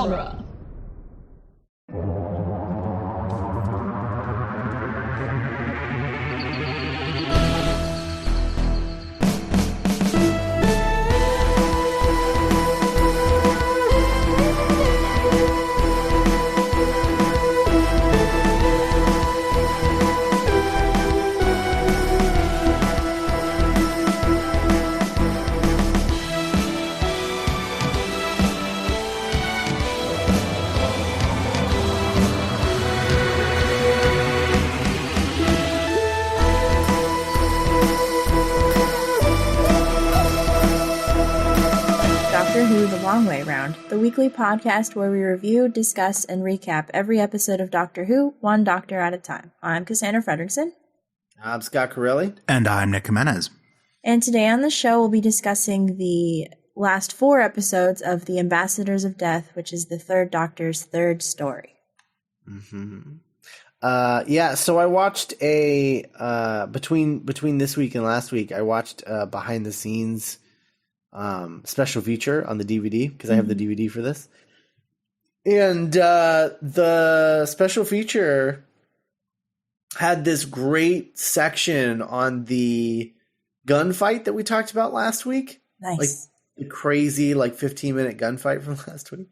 genre. Doctor Who The Long Way Round, the weekly podcast where we review, discuss, and recap every episode of Doctor Who, one doctor at a time. I'm Cassandra Fredrickson. I'm Scott Corelli. And I'm Nick Jimenez. And today on the show, we'll be discussing the last 4 episodes of The Ambassadors of Death, which is the Third Doctor's third story. Mm-hmm. So I watched between this week and last week, I watched behind the scenes special feature on the DVD because I have the DVD for this. And the special feature had this great section on the gunfight that we talked about last week. Nice. Like the crazy 15-minute gunfight from last week.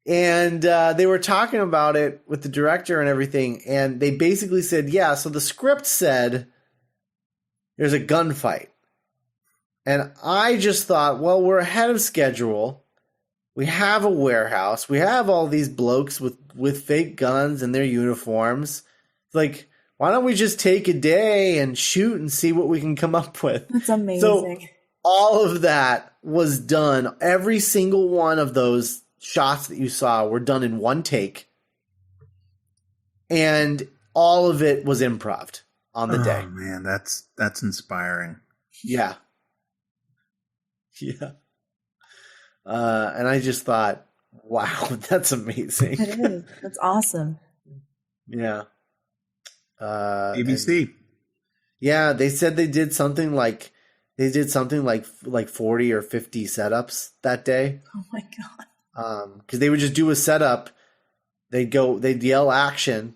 And they were talking about it with the director and everything. And they basically said, yeah, so the script said there's a gunfight. And I just thought, well, we're ahead of schedule. We have a warehouse. We have all these blokes with fake guns and their uniforms. Like, why don't we just take a day and shoot and see what we can come up with? That's amazing. So all of that was done. Every single one of those shots that you saw were done in one take. And all of it was improv on the day. Oh, man, that's inspiring. Yeah. Yeah. And I just thought, wow, that's amazing. It is. That's awesome. Yeah. ABC. Yeah, they said they did something like 40 or 50 setups that day. Oh my God. Because they would just do a setup, they'd yell action,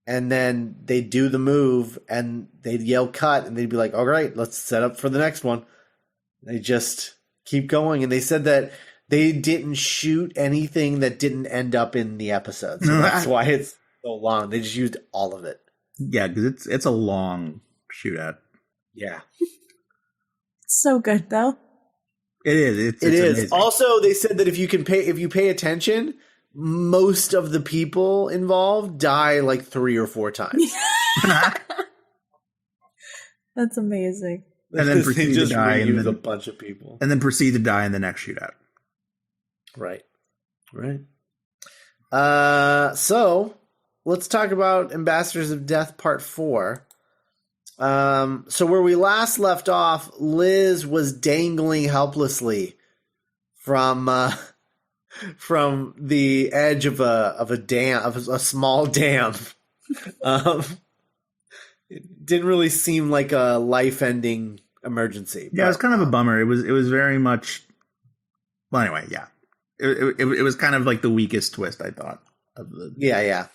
and then they'd do the move, and they'd yell cut, and they'd be like, all right, let's set up for the next one. They just keep going, and they said that they didn't shoot anything that didn't end up in the episode, so that's why it's so long. They just used all of it. Yeah, because it's a long shootout. Yeah, It's so good, though. It is. It's amazing. Also, they said that if you pay attention, most of the people involved die like 3 or 4 times. That's amazing. And then proceed to die in a bunch of people. And then proceed to die in the next shootout. Right. So let's talk about Ambassadors of Death Part 4. So where we last left off, Liz was dangling helplessly from the edge of a small dam. It didn't really seem like a life-ending emergency. Yeah, it was kind of a bummer. It was very much. Well, anyway, yeah, it was kind of like the weakest twist, I thought. Yeah.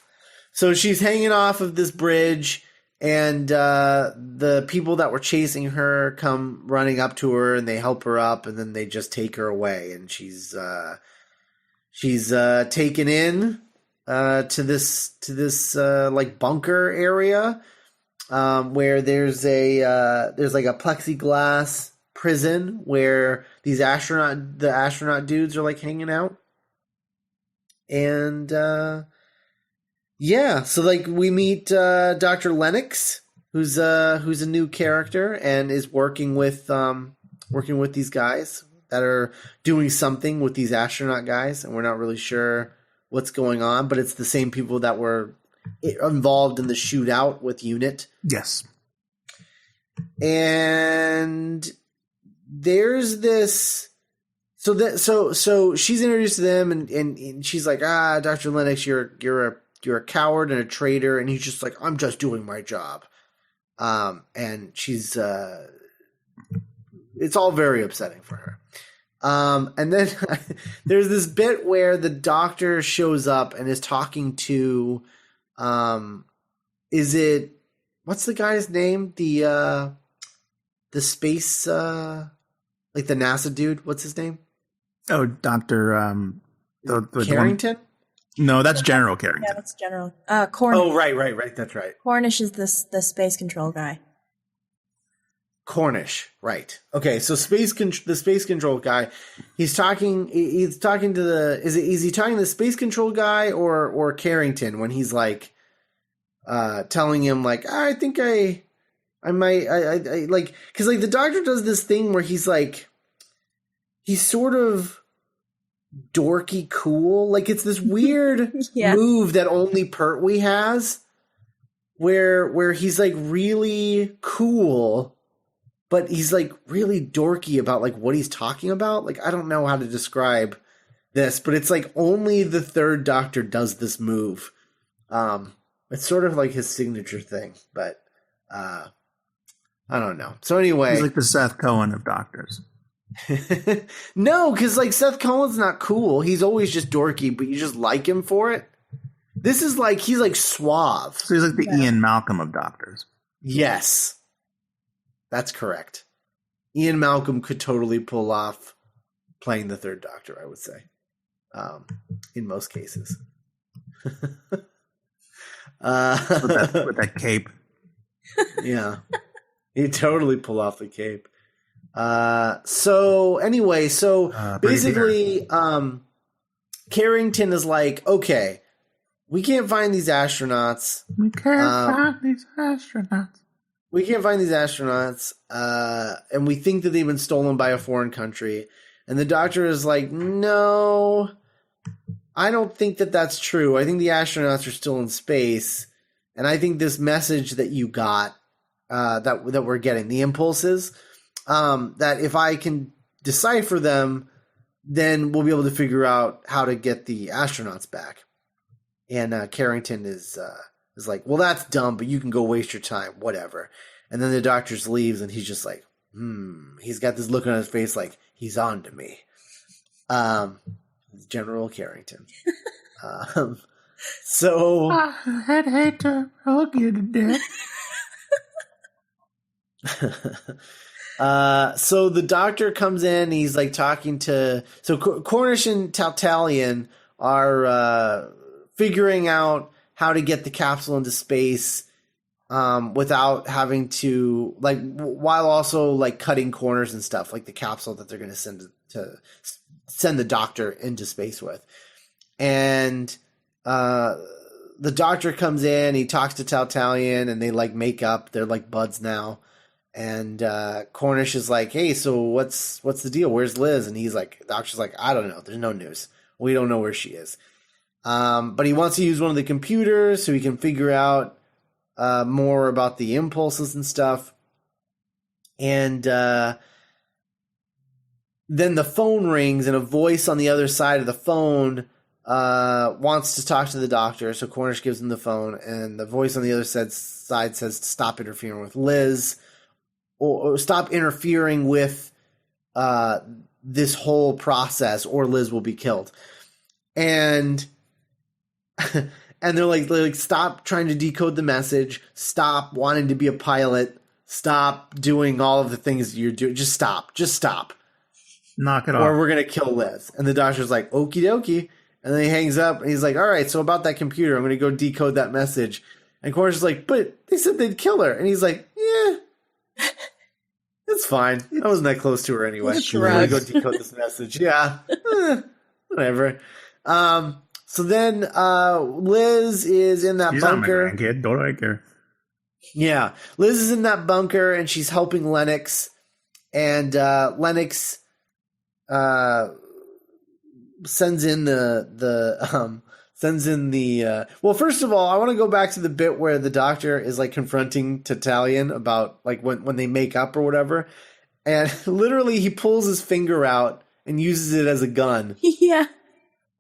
So she's hanging off of this bridge, and the people that were chasing her come running up to her, and they help her up, and then they just take her away, and she's taken in to this like bunker area. Where there's like a plexiglass prison where the astronaut dudes are like hanging out. And, so like we meet, Dr. Lennox, who's a new character and is working with these guys that are doing something with these astronaut guys. And we're not really sure what's going on, but it's the same people that were involved in the shootout with Unit. Yes. And there's this so she's introduced to them and she's like, Dr. Lennox, you're a coward and a traitor, and he's just like, I'm just doing my job. And she's it's all very upsetting for her. And then there's this bit where the doctor shows up and is talking to, what's the guy's name? The space, like the NASA dude. What's his name? Oh, Dr. Carrington? No, that's General Carrington. Yeah, that's General. Cornish. Oh, right. That's right. Cornish is the space control guy. Cornish, right? Okay, so the space control guy. He's talking to the. Is he talking to the space control guy or Carrington when he's like, telling him like, I think I might like, because like the doctor does this thing where he's like, he's sort of dorky cool, like it's this weird move that only Pertwee has, where he's like really cool, but he's like really dorky about like what he's talking about. Like I don't know how to describe this, but it's like only the Third Doctor does this move. It's sort of like his signature thing, but I don't know. So anyway, he's like the Seth Cohen of doctors. No, because like Seth Cohen's not cool. He's always just dorky, but you just like him for it. This is like he's like suave. So he's like the Ian Malcolm of doctors. Yes, that's correct. Ian Malcolm could totally pull off playing the Third Doctor, I would say, in most cases. With that cape. Yeah, he'd totally pull off the cape. So anyway, basically, Carrington is like, okay, we can't find these astronauts. We can't find these astronauts. And we think that they've been stolen by a foreign country. And the doctor is like, no, I don't think that that's true. I think the astronauts are still in space. And I think this message that you got, that we're getting, the impulses, that if I can decipher them, then we'll be able to figure out how to get the astronauts back. And Carrington is like, well, that's dumb, but you can go waste your time, whatever. And then the doctor leaves, and he's just like, he's got this look on his face like he's on to me. General Carrington. So I'd hate to hug you to death. So the doctor comes in. He's like talking to. So Cornish and Tautalian are figuring out how to get the capsule into space without having to while also like cutting corners and stuff, like the capsule that they're going to send the doctor into space with. And the doctor comes in. He talks to Tautalian, and they like make up. They're like buds now. And Cornish is like, hey, so what's the deal? Where's Liz? And he's like, the doctor's like, I don't know. There's no news. We don't know where she is. But he wants to use one of the computers so he can figure out more about the impulses and stuff. And then the phone rings, and a voice on the other side of the phone wants to talk to the doctor. So Cornish gives him the phone, and the voice on the other side says to stop interfering with Liz. Or stop interfering with this whole process, or Liz will be killed. And they're like, stop trying to decode the message. Stop wanting to be a pilot. Stop doing all of the things you're doing. Just stop. Knock it off. Or we're gonna kill Liz. And the doctor's like, okie dokie. And then he hangs up, and he's like, all right, so about that computer, I'm gonna go decode that message. And Cornish is like, but they said they'd kill her. And he's like, yeah. It's fine. I wasn't that close to her anyway. I'm gonna go decode this message. Yeah. Whatever. So then Liz is in that bunker. She's not my grandkid. Don't I care? Yeah. Liz is in that bunker, and she's helping Lennox. And Lennox sends in the well, first of all, I want to go back to the bit where the doctor is like confronting Tautalian about like when they make up or whatever, and literally he pulls his finger out and uses it as a gun. Yeah.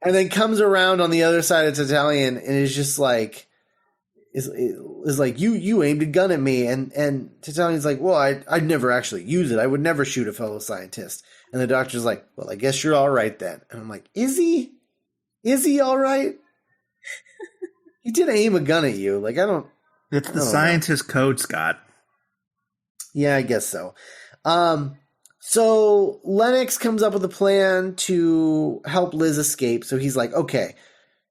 And then comes around on the other side of Tautalian and is just like, is like, you aimed a gun at me, and Tatalian's like, well, I'd never actually use it. I would never shoot a fellow scientist. And the doctor's like, well, I guess you're all right then. And I'm like, is he? Is he all right? He did aim a gun at you. Like, It's the scientist code, Scott. Yeah, I guess so. So Lennox comes up with a plan to help Liz escape. So he's like, okay,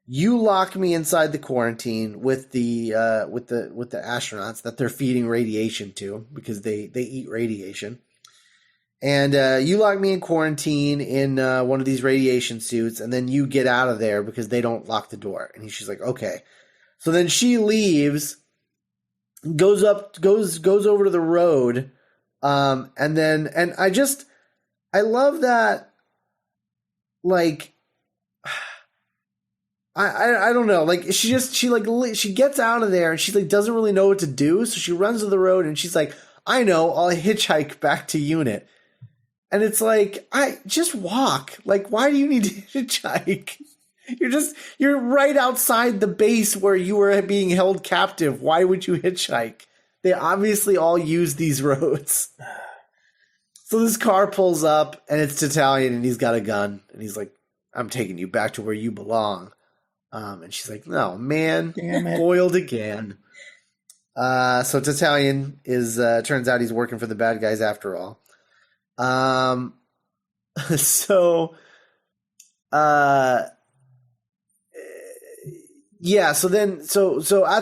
you lock me inside the quarantine with the astronauts that they're feeding radiation to, because they eat radiation. And you lock me in quarantine in one of these radiation suits, and then you get out of there because they don't lock the door. And she's like, okay. So then she leaves, goes over to the road, and I love that, like, I don't know, like, she gets out of there and she like doesn't really know what to do, so she runs to the road and she's like, I know, I'll hitchhike back to unit. And it's like, I just walk. Like, why do you need to hitchhike? You're right outside the base where you were being held captive. Why would you hitchhike? They obviously all use these roads. So this car pulls up and it's Tatalian and he's got a gun and he's like, I'm taking you back to where you belong. And she's like, no, man, foiled again. So Tatalian turns out he's working for the bad guys after all. So at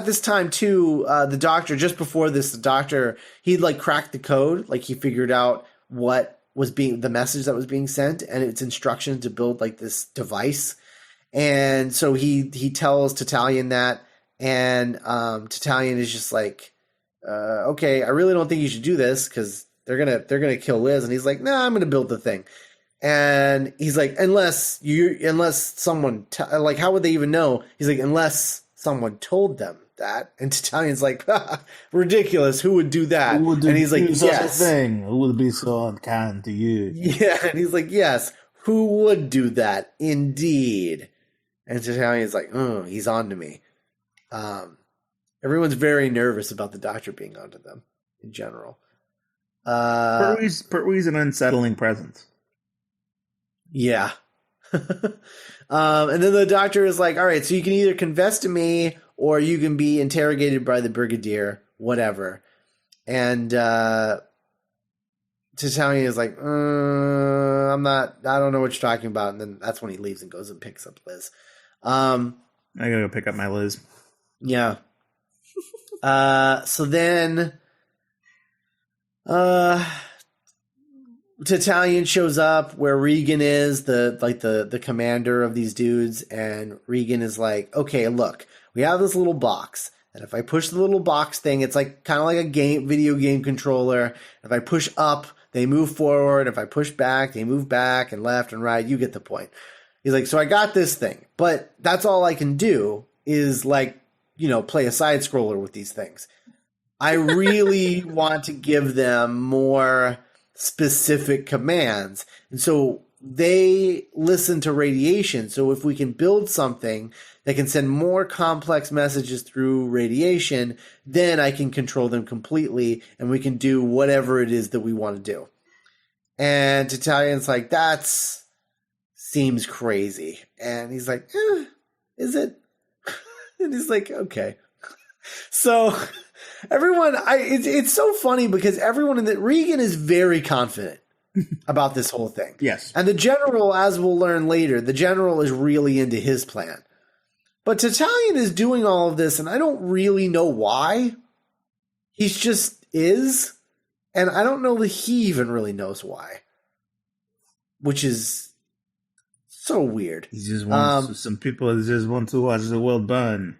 this time too, the doctor, just before this, he'd like cracked the code, like he figured out what was the message that was being sent and its instructions to build like this device. And so he tells Tatalian that, and Tatalian is just like, okay, I really don't think you should do this because they're gonna kill Liz. And he's like, nah, I'm gonna build the thing. And he's like, unless someone like, how would they even know? He's like, unless someone told them that. And Tatalian's like, ridiculous. Who would do that? And he's like, yes. Who would be so unkind to you? Yeah. And he's like, yes. Who would do that? Indeed. And Tatalian's like, oh, he's on to me. Everyone's very nervous about the doctor being onto them in general. Pertwee's an unsettling presence. Yeah. And then the doctor is like, all right, so you can either confess to me or you can be interrogated by the brigadier, whatever. And Tatalian is like, I don't know what you're talking about. And then that's when he leaves and goes and picks up Liz. I gotta go pick up my Liz. Yeah. So then Tatalian shows up where Regan is, the commander of these dudes, and Regan is like, okay, look, we have this little box, and if I push the little box thing, it's like kind of like a video game controller. If I push up, they move forward. If I push back, they move back and left and right. You get the point. He's like, so I got this thing, but that's all I can do is like, play a side scroller with these things. I really want to give them more specific commands. And so they listen to radiation. So if we can build something that can send more complex messages through radiation, then I can control them completely and we can do whatever it is that we want to do. And Tatalian's like, seems crazy. And he's like, is it? And he's like, okay. So everyone, it's so funny because everyone Regan is very confident about this whole thing. Yes. And the general, as we'll learn later, the general is really into his plan. But Tatalian is doing all of this, and I don't really know why. He's just is. And I don't know that he even really knows why. Which is so weird. He just wants some people just want to watch the world burn.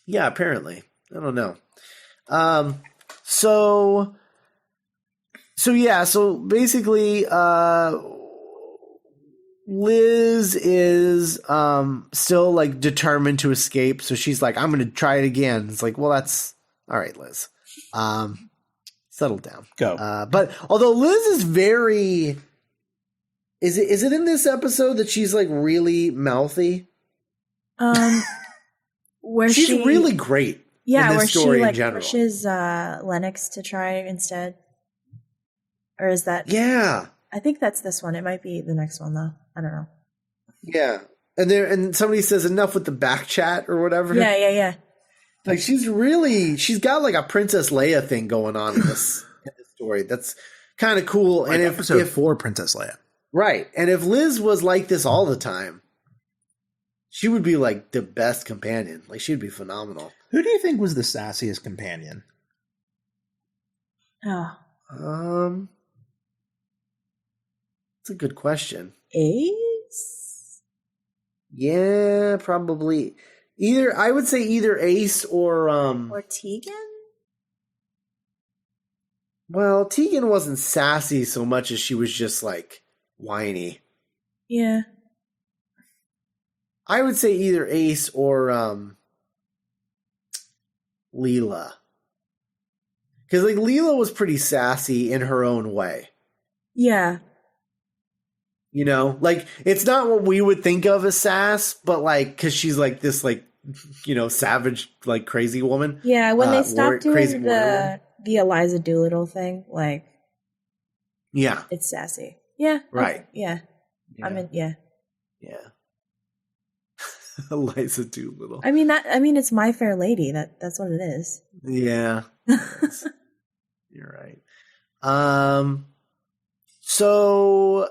Yeah, apparently. I don't know. So basically, Liz is still like determined to escape. So she's like, I'm going to try it again. It's like, well, that's all right, Liz. Settle down. Go. But although Liz is very, is it in this episode that she's like really mouthy? Where she's really great. Yeah, in where this she story in like general. pushes Lennox to try instead. Or is that? Yeah. I think that's this one. It might be the next one though. I don't know. Yeah. And somebody says enough with the back chat or whatever. Yeah. Like she's got like a Princess Leia thing going on in this story. That's kind of cool. Like and episode if 4, Princess Leia. right, and if Liz was like this all the time, she would be like the best companion. Like she'd be phenomenal. Who do you think was the sassiest companion? Oh. That's a good question. Ace? Yeah, probably. I would say either Ace or Tegan? well, Tegan wasn't sassy so much as she was just like whiny. Yeah. I would say either Ace or Leela. Because like Leela was pretty sassy in her own way. Yeah. You know, like it's not what we would think of as sass, but like because she's like this like savage like crazy woman. Yeah, when they stopped doing warrior. the Eliza Doolittle thing, like Yeah. it's sassy. Yeah. Right. Okay, yeah. Yeah. Eliza Doolittle. I mean it's My Fair Lady. That's what it is. Yeah. You're right. So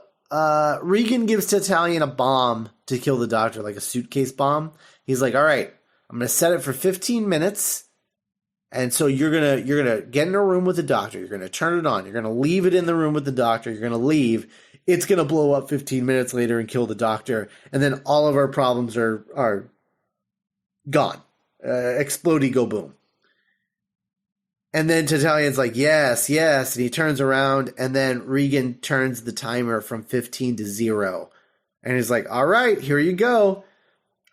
Regan gives Tatalian a bomb to kill the doctor, like a suitcase bomb. He's like, all right, I'm going to set it for 15 minutes. And so you're going to get in a room with the doctor. You're going to turn it on. You're going to leave it in the room with the doctor. You're going to leave. It's going to blow up 15 minutes later and kill the doctor. And then all of our problems are gone. Explodey go boom. And then Tatalian's like, yes. And he turns around and then Regan turns the timer from 15 to 0. And he's like, all right, here you go.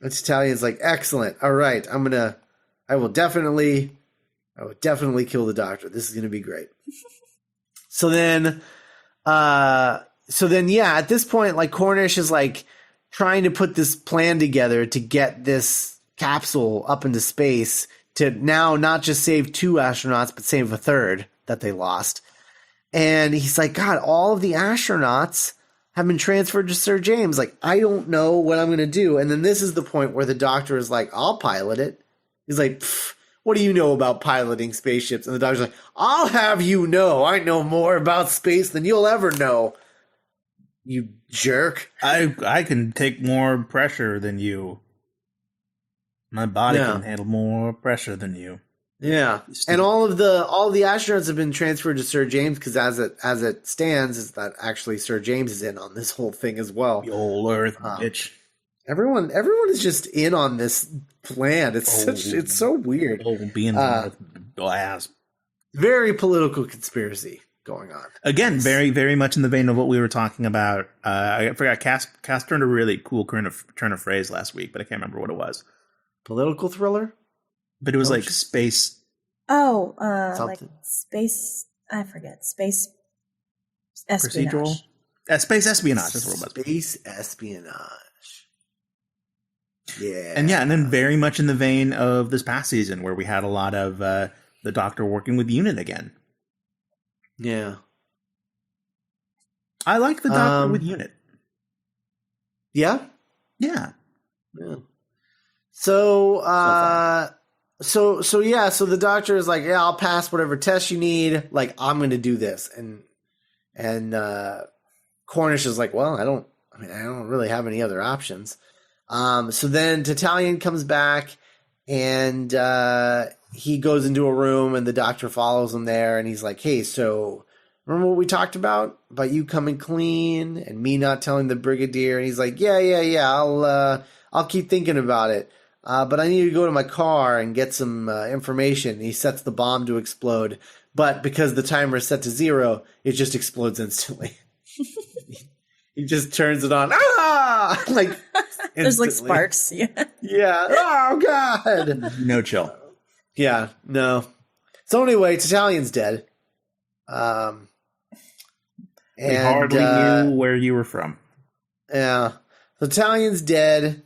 And Tatalian's like, excellent. All right, I will definitely kill the doctor. This is going to be great. So then, yeah, at this point, like Cornish is like trying to put this plan together to get this capsule up into space to now not just save 2 astronauts, but save a third that they lost. And he's like, God, all of the astronauts have been transferred to Sir James. Like, I don't know what I'm going to do. And then this is the point where the doctor is like, I'll pilot it. He's like, what do you know about piloting spaceships? And the doctor's like, I'll have you know, I know more about space than you'll ever know. You jerk. I can take more pressure than you. My body can handle more pressure than you. Yeah. And all of the astronauts have been transferred to Sir James because as it stands is that actually Sir James is in on this whole thing as well. The old Earth bitch. Everyone is just in on this plan. It's so weird. Being glass. Very political conspiracy going on. Again, very, very much in the vein of what we were talking about. I forgot Cass turned a really cool turn of phrase last week, but I can't remember what it was. Political thriller? But it was like space. Oh, like space. I forget. Space espionage. Procedural? Space espionage. That's what it was. Space espionage. Yeah. And then very much in the vein of this past season where we had a lot of the Doctor working with UNIT again. Yeah. I like the Doctor with UNIT. Yeah? Yeah. Yeah. So the doctor is like, yeah, I'll pass whatever test you need. Like, I'm going to do this. And Cornish is like, well, I don't really have any other options. So then Tatalian comes back and he goes into a room and the doctor follows him there. And he's like, hey, so remember what we talked about you coming clean and me not telling the brigadier? And he's like, yeah. I'll keep thinking about it. But I need to go to my car and get some information. He sets the bomb to explode. But because the timer is set to 0, it just explodes instantly. He just turns it on. Ah! Like, there's like sparks. Yeah. Yeah. Oh, God. No chill. Yeah. No. So anyway, Tatalian's dead. And we hardly knew where you were from. Yeah. Tatalian's dead.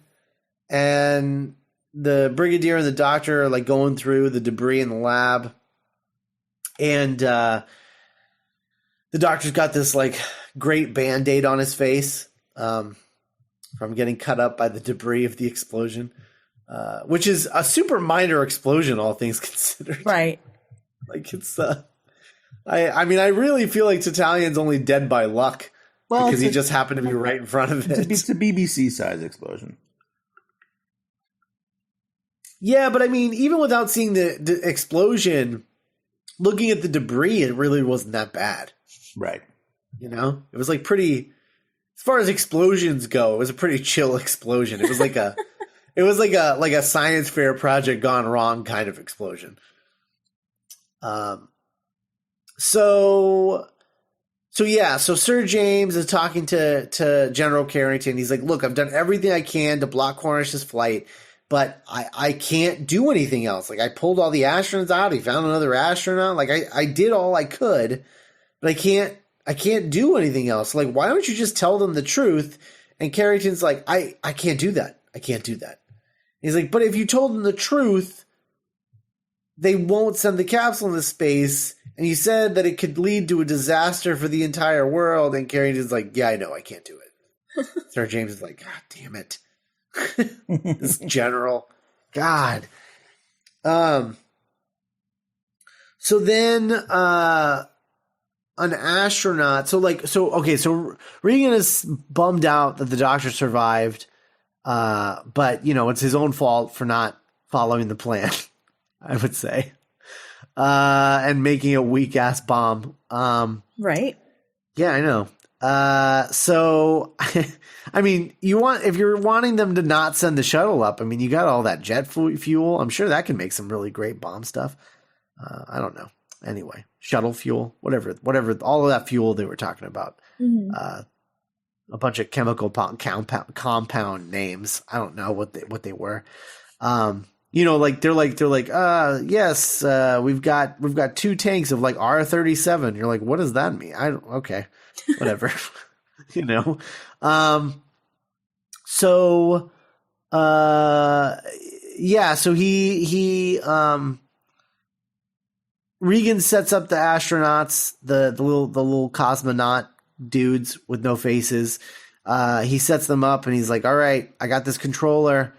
And the brigadier and the doctor are like going through the debris in the lab, and the doctor's got this like great Band-Aid on his face from getting cut up by the debris of the explosion, which is a super minor explosion, all things considered. Right. Like it's I mean, I really feel like Tatalian's only dead by luck because he just happened to be right in front of it. It's a BBC size explosion. Yeah, but I mean, even without seeing the explosion, looking at the debris, it really wasn't that bad. Right. You know, it was like pretty. As far as explosions go, it was a pretty chill explosion. It was like a, like a science fair project gone wrong kind of explosion. So Sir James is talking to General Carrington. He's like, look, I've done everything I can to block Cornish's flight, but I can't do anything else. Like, I pulled all the astronauts out. He found another astronaut. Like, I did all I could, but I can't do anything else. Like, why don't you just tell them the truth? And Carrington's like, I can't do that. I can't do that. He's like, but if you told them the truth, they won't send the capsule into space. And you said that it could lead to a disaster for the entire world. And Carrington's like, yeah, I know, I can't do it. Sir James is like, God damn it. This general. God. So then an astronaut. So Regan is bummed out that the doctor survived. But, you know, it's his own fault for not following the plan, I would say. And making a weak ass bomb. Right. Yeah, I know. So I mean, if you're wanting them to not send the shuttle up, I mean, you got all that jet fuel. I'm sure that can make some really great bomb stuff. I don't know. Anyway, shuttle fuel, whatever, all of that fuel they were talking about. Mm-hmm. A bunch of chemical compound names. I don't know what they were. You know, like they're like, yes, we've got 2 tanks of like R-37. You're like, what does that mean? Okay, whatever. You know? So he Regan sets up the astronauts, the little cosmonaut dudes with no faces. He sets them up and he's like, all right, I got this controller.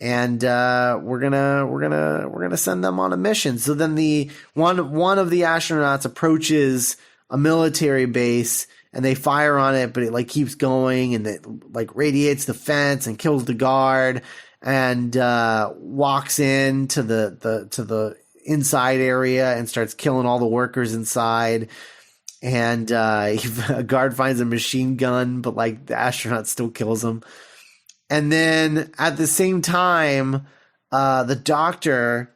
And we're gonna send them on a mission. So then the one of the astronauts approaches a military base and they fire on it, but it like keeps going and it like radiates the fence and kills the guard and walks into the inside area and starts killing all the workers inside. And a guard finds a machine gun, but like the astronaut still kills him. And then at the same time, the doctor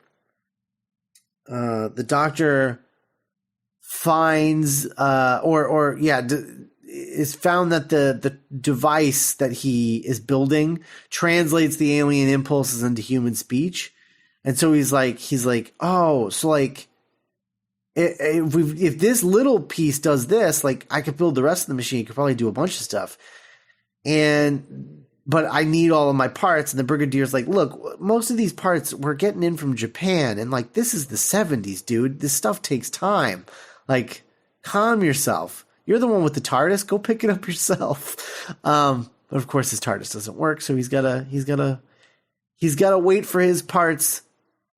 finds is found that the device that he is building translates the alien impulses into human speech. And so he's like, oh, so like if this little piece does this, like I could build the rest of the machine, could probably do a bunch of stuff. But I need all of my parts. And the brigadier's like, look, most of these parts we're getting in from Japan. And like, this is the 70s, dude. This stuff takes time. Like, calm yourself. You're the one with the TARDIS. Go pick it up yourself. But of course his TARDIS doesn't work. So he's gotta wait for his parts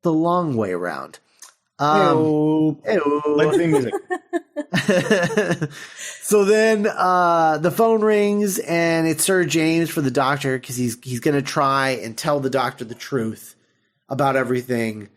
the long way around. Let's sing music. So then the phone rings and it's Sir James for the doctor because he's going to try and tell the doctor the truth about everything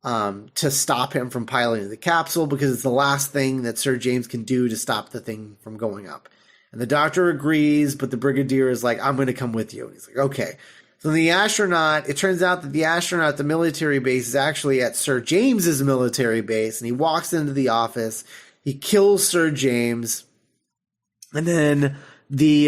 to stop him from piloting the capsule because it's the last thing that Sir James can do to stop the thing from going up. And the doctor agrees, but the brigadier is like, I'm going to come with you. And he's like, okay. So it turns out that the astronaut at the military base is actually at Sir James's military base, and he walks into the office, he kills Sir James, and then he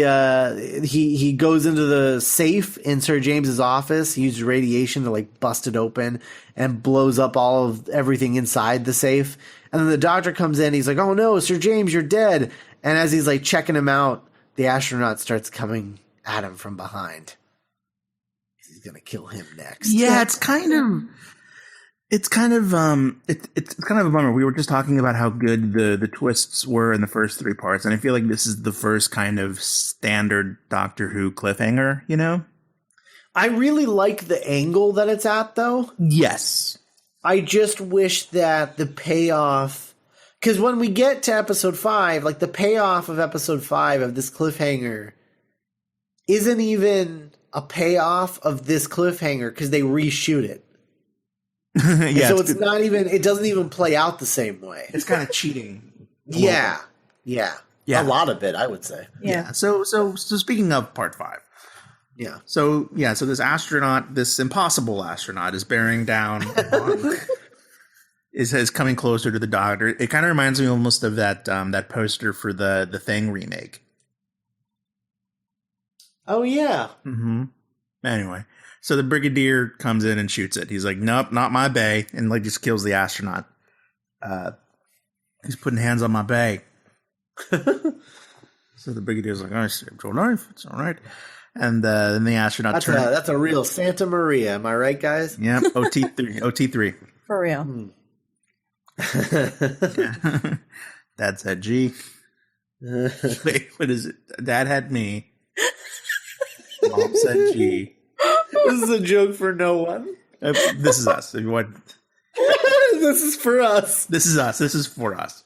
goes into the safe in Sir James's office. He uses radiation to like bust it open and blows up all of everything inside the safe. And then the doctor comes in, he's like, oh no, Sir James, you're dead. And as he's like checking him out, the astronaut starts coming at him from behind. going to kill him next. Yeah, it's kind of a bummer. We were just talking about how good the twists were in the first 3 parts, and I feel like this is the first kind of standard Doctor Who cliffhanger, you know? I really like the angle that it's at, though. Yes. I just wish that the payoff, because when we get to episode 5, like the payoff of episode 5 of this cliffhanger isn't even a payoff of this cliffhanger because they reshoot it. Yeah, so it's not even, it doesn't even play out the same way. It's kind of cheating. Yeah. A lot of it, I would say. Yeah. So speaking of part 5. Yeah. So this astronaut, this impossible astronaut is bearing down on, is coming closer to the Doctor. It kind of reminds me almost of that poster for the Thing remake. Oh, yeah. Mm-hmm. Anyway, so the Brigadier comes in and shoots it. He's like, nope, not my bay, and like just kills the astronaut. He's putting hands on my bay. So the Brigadier's like, I saved your life. It's all right. And then the astronaut that's a real Santa Maria. Am I right, guys? Yep, OT3. For real. Yeah. Dad said G. Wait, what is it? Dad had me. Mom said G. This is a joke for no one. This is us. If you want, this is for us. This is us. This is for us.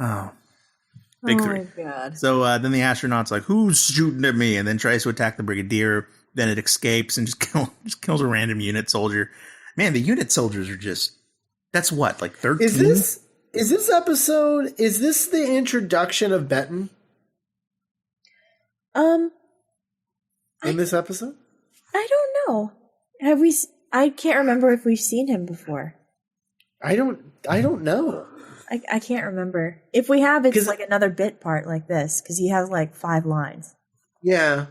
Oh. Big 3. Oh, God. So then the astronaut's like, who's shooting at me? And then tries to attack the Brigadier. Then it escapes and just kills a random unit soldier. Man, the unit soldiers are just... That's what, like 13? Is this episode... Is this the introduction of Benton? In this episode? I don't know. Have we... I can't remember if we've seen him before. I don't know. I can't remember. If we have, it's like another bit part like this, because he has like 5 lines. Yeah.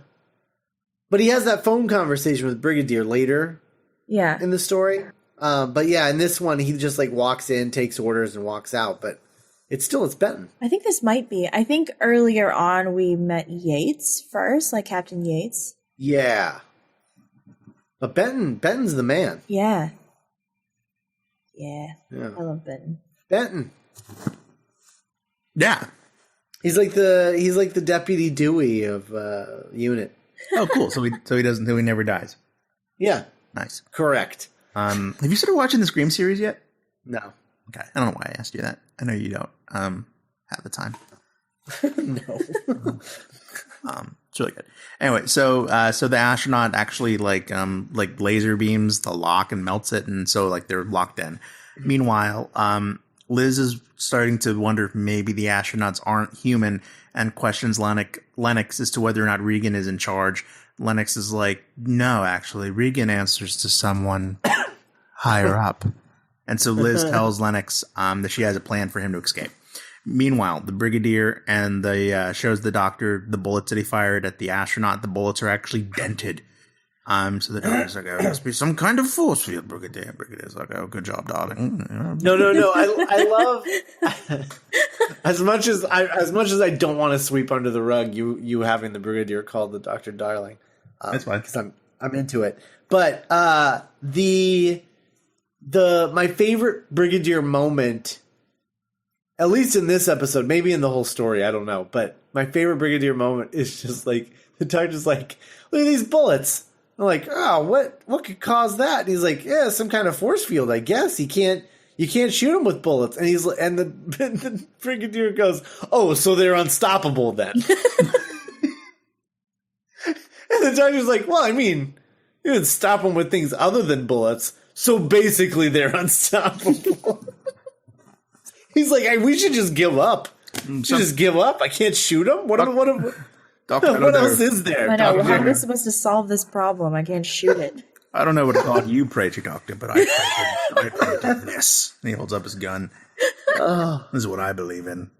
But he has that phone conversation with Brigadier later in the story. But yeah, in this one, he just like walks in, takes orders, and walks out. But it's Benton. I think this might be. I think earlier on we met Yates first, like Captain Yates. Yeah. But Benton's the man. Yeah. I love Benton. Benton. Yeah. He's like the Deputy Dewey of unit. Oh, cool. So he never dies. Yeah. Nice. Correct. Have you started watching the Scream series yet? No. Okay. I don't know why I asked you that. I know you don't have the time. No. It's really good. Anyway, so the astronaut actually like laser beams the lock and melts it, and so like they're locked in. Meanwhile, Liz is starting to wonder if maybe the astronauts aren't human and questions Lennox as to whether or not Regan is in charge. Lennox is like, no, actually, Regan answers to someone higher up. And so Liz tells Lennox that she has a plan for him to escape. Meanwhile, the Brigadier and shows the Doctor the bullets that he fired at the astronaut. The bullets are actually dented. So the Doctor's like, oh, must be some kind of force field, Brigadier. Brigadier's like, oh, good job, darling. No. I love as much as I don't want to sweep under the rug you having the Brigadier called the Doctor darling. That's fine because I'm into it. But my favorite Brigadier moment, at least in this episode, maybe in the whole story, I don't know. But my favorite Brigadier moment is just like the Doctor's like, look at these bullets. I'm like, oh, what could cause that? And he's like, yeah, some kind of force field, I guess. You can't shoot him with bullets. And the Brigadier goes, oh, so they're unstoppable then. And the Doctor's like, well, I mean, you can stop them with things other than bullets. So basically, they're unstoppable. He's like, hey, we should just give up. Just give up. I can't shoot them. What else is there? I know. How am I supposed to solve this problem? I can't shoot it. I don't know what God you pray to, Doctor, but I pray to this. And he holds up his gun. Oh. This is what I believe in.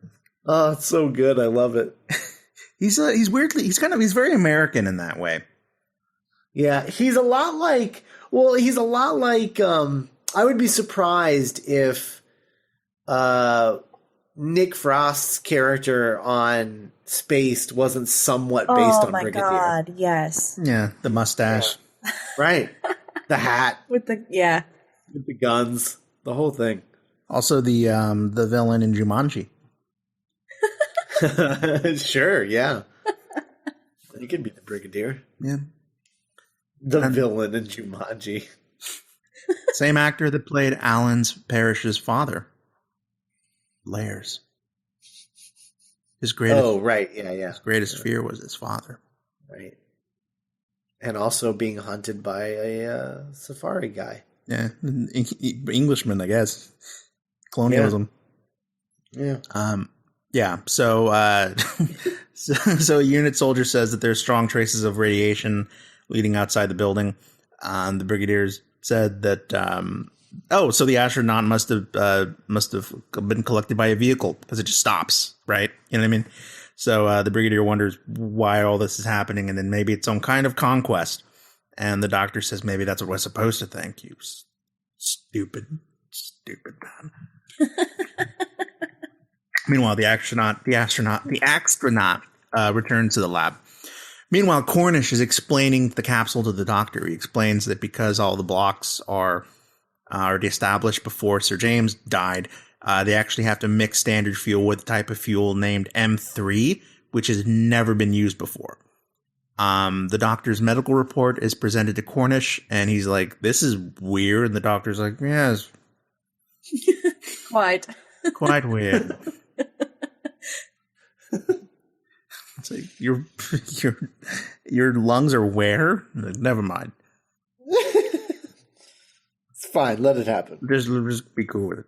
Oh, it's so good. I love it. He's very American in that way. Yeah, he's a lot like I would be surprised if Nick Frost's character on Spaced wasn't somewhat based on Brigadier. Oh my god, yes. Yeah, the mustache. Yeah. Right. The hat. With the guns. The whole thing. Also the villain in Jumanji. Sure, yeah. He could be the Brigadier. Yeah. The villain in Jumanji. Same actor that played Alan's Parrish's father. Lairs. His greatest. Oh, right. Yeah. His greatest fear was his father. Right. And also being hunted by a safari guy. Yeah. Englishman, I guess. Colonialism. Yeah. Yeah. So, so a unit soldier says that there's strong traces of radiation leading outside the building. The brigadiers said that, so the astronaut must have been collected by a vehicle because it just stops, right? You know what I mean? So the brigadier wonders why all this is happening, and then maybe it's some kind of conquest. And the doctor says maybe that's what we're supposed to think. You stupid man. Meanwhile, the astronaut returns to the lab. Meanwhile, Cornish is explaining the capsule to the doctor. He explains that because all the blocks are already established before Sir James died, they actually have to mix standard fuel with a type of fuel named M3, which has never been used before. The doctor's medical report is presented to Cornish, and he's like, "This is weird." And the doctor's like, "Yes, quite weird." It's like, your lungs are where? Like, never mind. It's fine. Let it happen. Just be cool with it.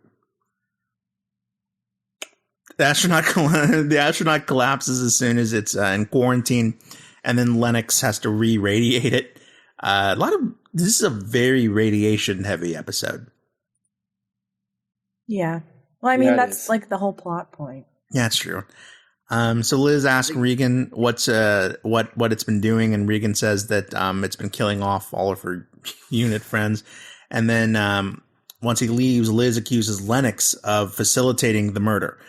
The astronaut collapses as soon as it's in quarantine, and then Lennox has to re-radiate it. This is a very radiation-heavy episode. Yeah. Well, I mean, that's like the whole plot point. Yeah, it's true. So Liz asks Regan what it's been doing, and Regan says that it's been killing off all of her unit friends. And then once he leaves, Liz accuses Lennox of facilitating the murder.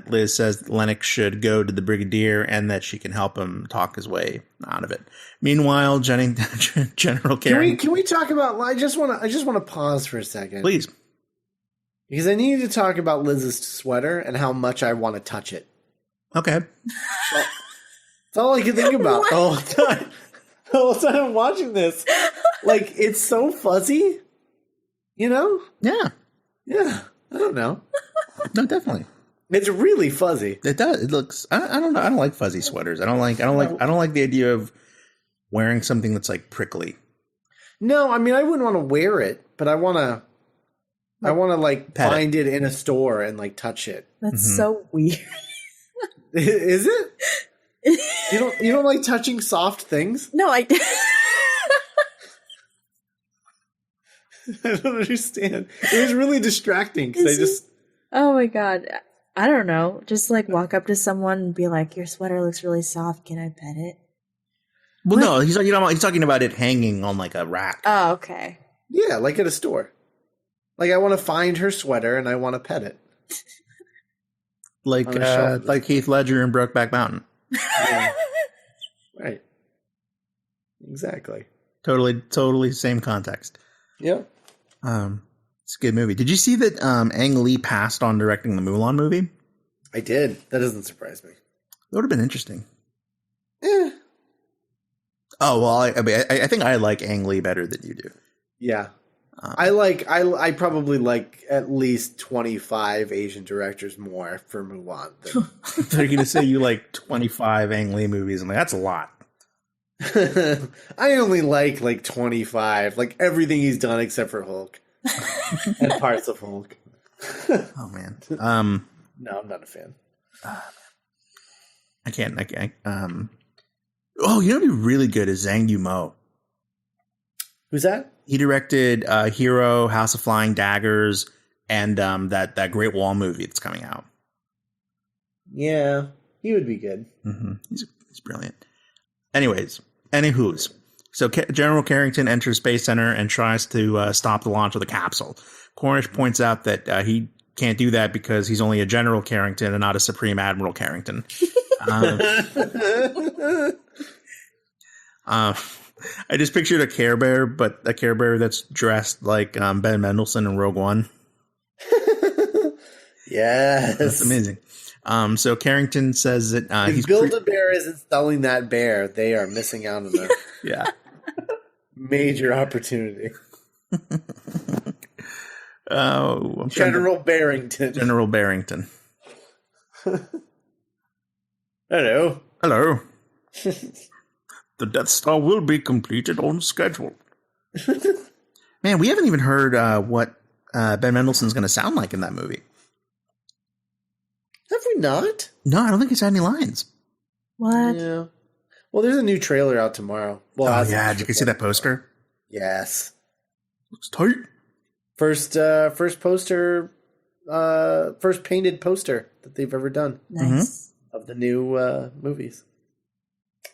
Liz says Lennox should go to the Brigadier and that she can help him talk his way out of it. Meanwhile, General Carrington. Can we talk about? I just want to pause for a second, please, because I need to talk about Liz's sweater and how much I want to touch it. Okay. That's all I can think about the whole time. The whole time I'm watching this. Like, it's so fuzzy. You know? Yeah. Yeah. I don't know. No, definitely. It's really fuzzy. It does. It looks. I don't know. I don't like fuzzy sweaters. I don't like the idea of wearing something that's like prickly. No, I mean I wouldn't want to wear it, but I want to like find it in a store and like touch it. That's so weird. Is it? You don't like touching soft things? No, I don't understand. It was really distracting because oh my god. I don't know. Just like walk up to someone and be like, "Your sweater looks really soft. Can I pet it?" Well, no, he's talking about it hanging on like a rack. Oh, okay. Yeah, like at a store. Like I want to find her sweater and I want to pet it. Like Heath Ledger in Brokeback Mountain. Yeah. Right. Exactly. Totally same context. Yep. It's a good movie. Did you see that Ang Lee passed on directing the Mulan movie? I did. That doesn't surprise me. That would have been interesting. Eh. Oh, well, I think I like Ang Lee better than you do. Yeah. I probably like at least 25 Asian directors more for Mulan. They're going to say you like 25 Ang Lee movies. I'm like, that's a lot. I only like 25. Like everything he's done except for Hulk. And parts of Hulk. Oh, man. No, I'm not a fan. I can't. Oh, you know what'd be really good is Zhang Yimou. Who's that? He directed Hero, House of Flying Daggers, and that Great Wall movie that's coming out. Yeah, he would be good. Mm-hmm. He's brilliant. Anyways, anywho's. So General Carrington enters Space Center and tries to stop the launch of the capsule. Cornish points out that he can't do that because he's only a General Carrington and not a Supreme Admiral Carrington. I just pictured a Care Bear, but a Care Bear that's dressed like Ben Mendelsohn in Rogue One. Yes. That's amazing. So Carrington says that if Build-A-Bear isn't selling that bear, they are missing out on a major opportunity. Oh, General Barrington. General Barrington. Hello. Hello. The Death Star will be completed on schedule. Man, we haven't even heard what Ben Mendelsohn's going to sound like in that movie. Have we not? No, I don't think he's had any lines. What? Yeah. Well, there's a new trailer out tomorrow. Well, did you see that poster? Yes. Looks tight. First poster, first painted poster that they've ever done. Nice. Of the new movies.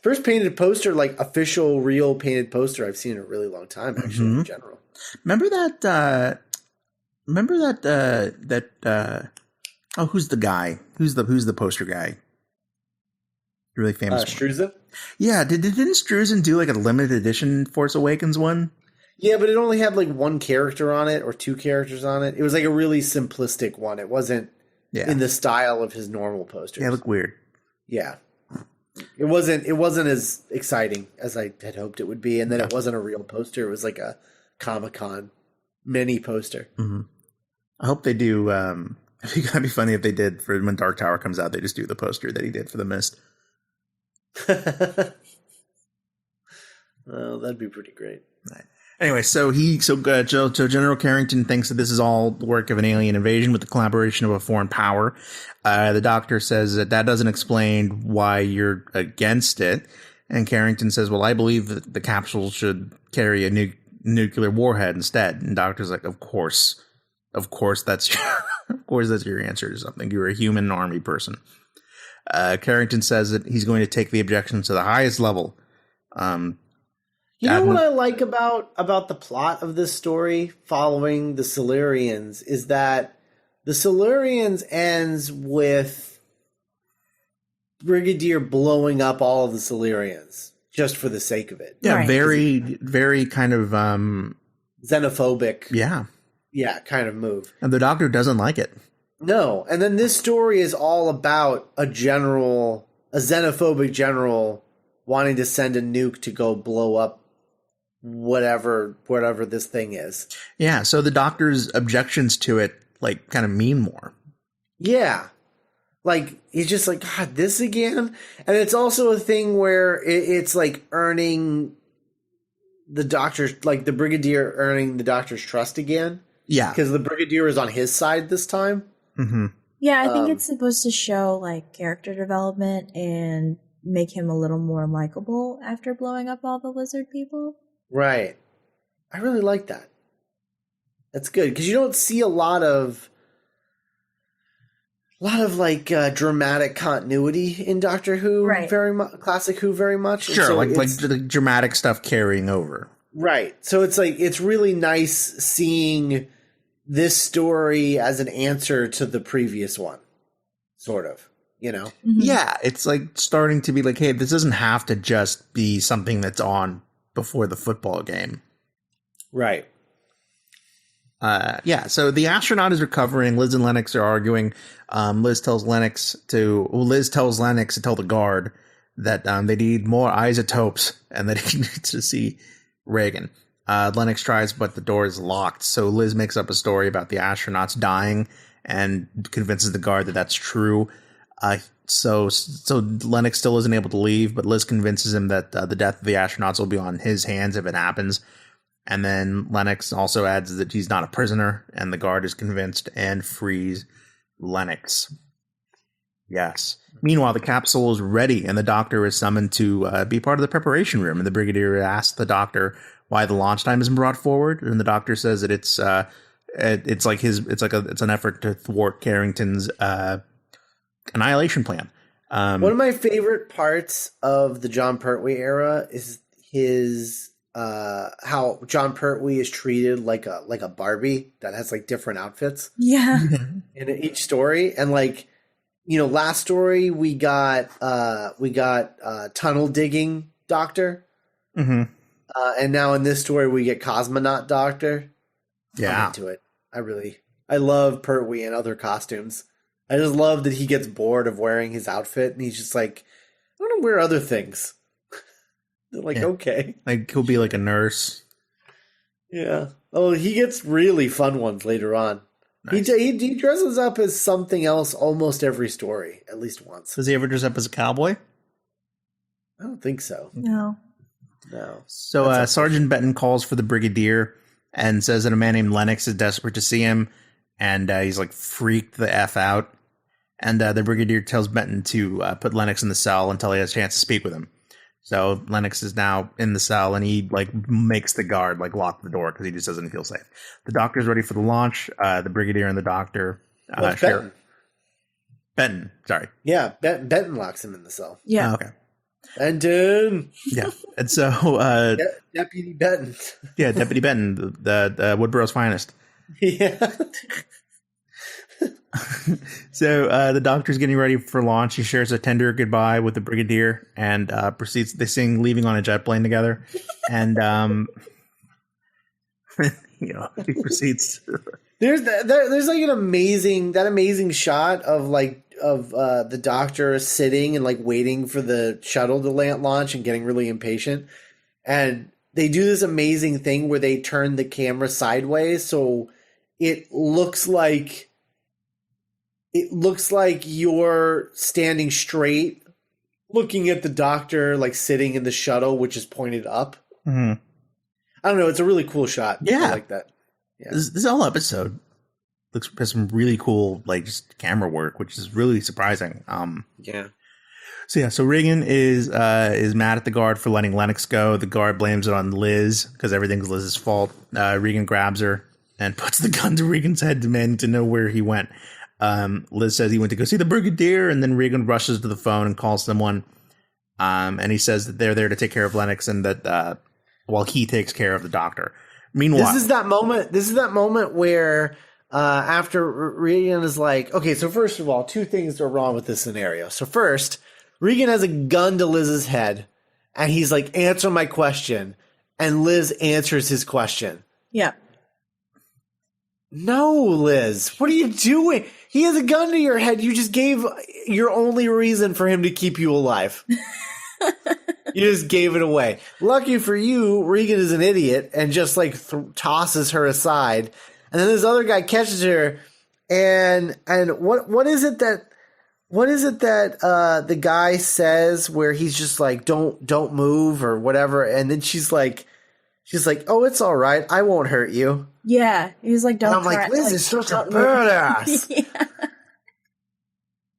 First painted poster, like official, real painted poster I've seen in a really long time, actually, in general. Remember that, who's the guy? Who's the poster guy? Really famous one. Struza? Yeah, didn't Struzen do like a limited edition Force Awakens one? Yeah, but it only had like one character on it or two characters on it. It was like a really simplistic one. It wasn't in the style of his normal posters. Yeah, it looked weird. Yeah. It wasn't as exciting as I had hoped it would be, and then it wasn't a real poster. It was like a Comic-Con mini poster. Mm-hmm. I hope they do. I think that'd be funny if they did for when Dark Tower comes out. They just do the poster that he did for The Mist. Well, that'd be pretty great. Right. Anyway, so General Carrington thinks that this is all the work of an alien invasion with the collaboration of a foreign power. The doctor says that doesn't explain why you're against it. And Carrington says, well, I believe that the capsule should carry a nuclear warhead instead. And doctor's like, of course that's your answer to something. You're a human army person. Carrington says that he's going to take the objections to the highest level. You know what I like about the plot of this story following the Silurians is that the Silurians ends with Brigadier blowing up all of the Silurians just for the sake of it. Yeah, Right. very, very kind of Xenophobic. Yeah, kind of move. and the doctor doesn't like it. No, and then this story is all about a xenophobic general wanting to send a nuke to go blow up whatever this thing is. Yeah, so the doctor's objections to it like kind of mean more. Yeah. Like, he's just like, God, this again? And it's also a thing where it's like earning the doctor's, like the Brigadier earning the doctor's trust again. Yeah. Because the Brigadier is on his side this time. Mm-hmm. Yeah, I think it's supposed to show like character development and make him a little more likable after blowing up all the lizard people. Right. I really like that. That's good because you don't see a lot of like dramatic continuity in Doctor Who, Right. very much classic Who, very much. Sure, so like the dramatic stuff carrying over. Right. So it's like it's really nice seeing this story as an answer to the previous one, sort of. You know. Mm-hmm. Yeah, it's like starting to be like, hey, this doesn't have to just be something that's on before the football game. Right. Yeah, so the astronaut is recovering. Liz and Lennox are arguing. Liz tells Lennox to tell the guard that they need more isotopes and that he needs to see Reagan. Lennox tries, but the door is locked. So Liz makes up a story about the astronauts dying and convinces the guard that that's true. So Lennox still isn't able to leave, but Liz convinces him that the death of the astronauts will be on his hands if it happens. And then Lennox also adds that he's not a prisoner, and the guard is convinced and frees Lennox. Yes. Meanwhile, the capsule is ready, and the doctor is summoned to be part of the preparation room. And the Brigadier asks the doctor why the launch time isn't brought forward, and the doctor says that it's an effort to thwart Carrington's annihilation plan. One of my favorite parts of the John Pertwee era is his how John Pertwee is treated like a Barbie that has like different outfits Yeah. in each story. And like, last story we got tunnel digging doctor. Mm-hmm. And now in this story we get cosmonaut doctor. Yeah. I'm into it. I love Pertwee and other costumes. I just love that he gets bored of wearing his outfit and he's just like, I want to wear other things. They're like, okay. Like he'll be like a nurse. Yeah. Oh, he gets really fun ones later on. Nice. He dresses up as something else almost every story, at least once. Does he ever dress up as a cowboy? I don't think so. No. No. So Sergeant Benton calls for the Brigadier and says that a man named Lennox is desperate to see him. And he's like freaked the F out. And the Brigadier tells Benton to put Lennox in the cell until he has a chance to speak with him. So Lennox is now in the cell and he like makes the guard like lock the door because he just doesn't feel safe. The doctor's ready for the launch. The Brigadier and the doctor. Benton. Benton, sorry. Yeah, Benton locks him in the cell. Yeah. Oh, okay. Benton. Yeah. And so Deputy Benton. Yeah, Deputy Benton, the Woodborough's finest. Yeah. So the doctor's getting ready for launch. He shares a tender goodbye with the Brigadier and proceeds. They sing "Leaving on a Jet Plane" together, and he proceeds. There's like an amazing shot of the doctor sitting and like waiting for the shuttle to launch and getting really impatient, and they do this amazing thing where they turn the camera sideways so it looks like you're standing straight looking at the doctor like sitting in the shuttle, which is pointed up. Mm-hmm. I don't know. It's a really cool shot. Yeah. I like that. Yeah. This whole episode has some really cool like just camera work, which is really surprising. Yeah. So Regan is mad at the guard for letting Lennox go. The guard blames it on Liz because everything's Liz's fault. Regan grabs her and puts the gun to Regan's head, demanding to know where he went. Liz says he went to go see the Brigadier, and then Regan rushes to the phone and calls someone. And he says that they're there to take care of Lennox and that while he takes care of the doctor. Meanwhile, this is that moment where after Regan is like, okay, so first of all, two things are wrong with this scenario. So first, Regan has a gun to Liz's head, and he's like, answer my question. And Liz answers his question. Yeah. No, Liz, what are you doing? He has a gun to your head. You just gave your only reason for him to keep you alive. You just gave it away. Lucky for you, Regan is an idiot and just like tosses her aside. And then this other guy catches her. And what is it that the guy says where he's just like, don't move or whatever. And then she's like, oh, it's all right. I won't hurt you. Yeah. He's like, don't. And I'm like, Liz is such a badass. Yeah.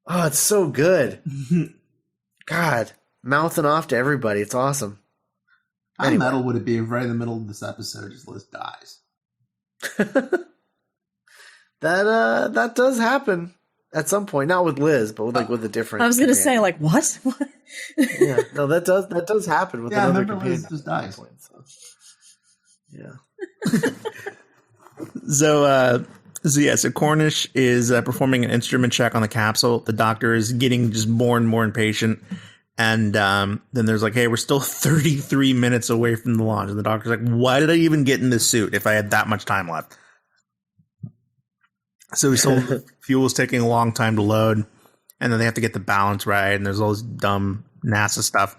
Oh, it's so good. God, mouthing off to everybody. It's awesome. How metal would it be if right in the middle of this episode just Liz dies? That does happen at some point. Not with Liz, but with a different. I was going to say, like, what? Yeah, no, that does happen with another companion. Liz just dies. Point, so. Yeah. So Cornish is performing an instrument check on the capsule. The doctor is getting just more and more impatient. And then there's like, hey, we're still 33 minutes away from the launch. And the doctor's like, why did I even get in this suit if I had that much time left? So the fuel is taking a long time to load. And then they have to get the balance right. And there's all this dumb NASA stuff.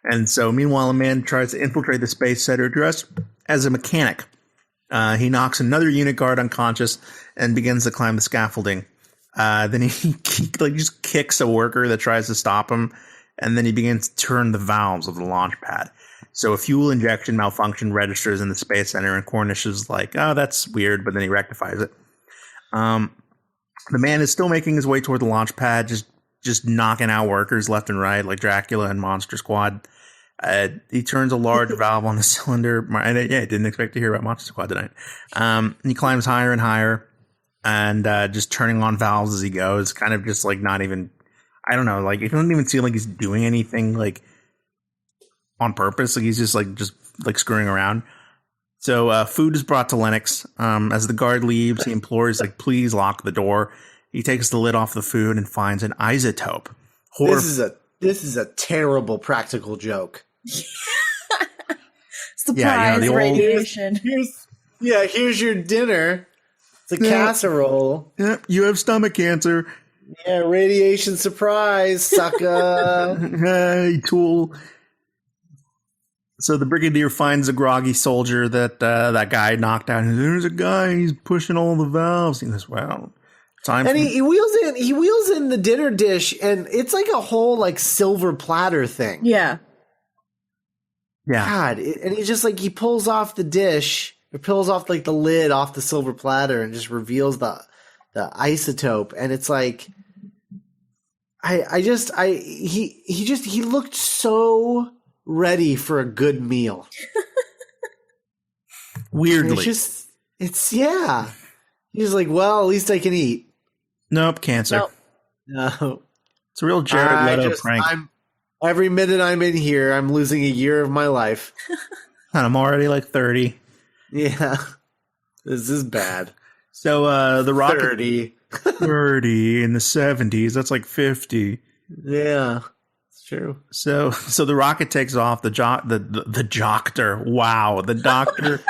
And so meanwhile, a man tries to infiltrate the space center dressed as a mechanic. He knocks another unit guard unconscious and begins to climb the scaffolding. Then he just kicks a worker that tries to stop him, and then he begins to turn the valves of the launch pad. So a fuel injection malfunction registers in the Space Center, and Cornish is like, oh, that's weird, but then he rectifies it. The man is still making his way toward the launch pad, just knocking out workers left and right, like Dracula and Monster Squad. He turns a large valve on the cylinder. I didn't expect to hear about Monster Squad tonight. He climbs higher and higher and just turning on valves as he goes. Kind of just like not even, I don't know, like it doesn't even seem like he's doing anything like on purpose. Like he's just like screwing around. So food is brought to Lennox. As the guard leaves, he implores, like, please lock the door. He takes the lid off the food and finds an isotope. This is a terrible practical joke. Surprise radiation. Here's your dinner. It's a casserole. Yeah, you have stomach cancer. Yeah, radiation surprise, sucker. Hey, tool. So the brigadier finds a groggy soldier that that guy knocked out. And there's a guy, he's pushing all the valves. He goes, well, time. And he wheels in the dinner dish, and it's like a whole like silver platter thing. Yeah. Yeah. God, and he just like he pulls off the dish, or pulls off like the lid off the silver platter, and just reveals the isotope, and it's like he looked so ready for a good meal. Weirdly. He's like, well, at least I can eat. Nope, cancer. No. It's a real Jared Leto prank. Every minute I'm in here, I'm losing a year of my life. And I'm already like 30. Yeah. This is bad. So the rocket 30. 30 in the 70s, that's like 50. Yeah. It's true. So the rocket takes off, the joctor. Wow, the doctor.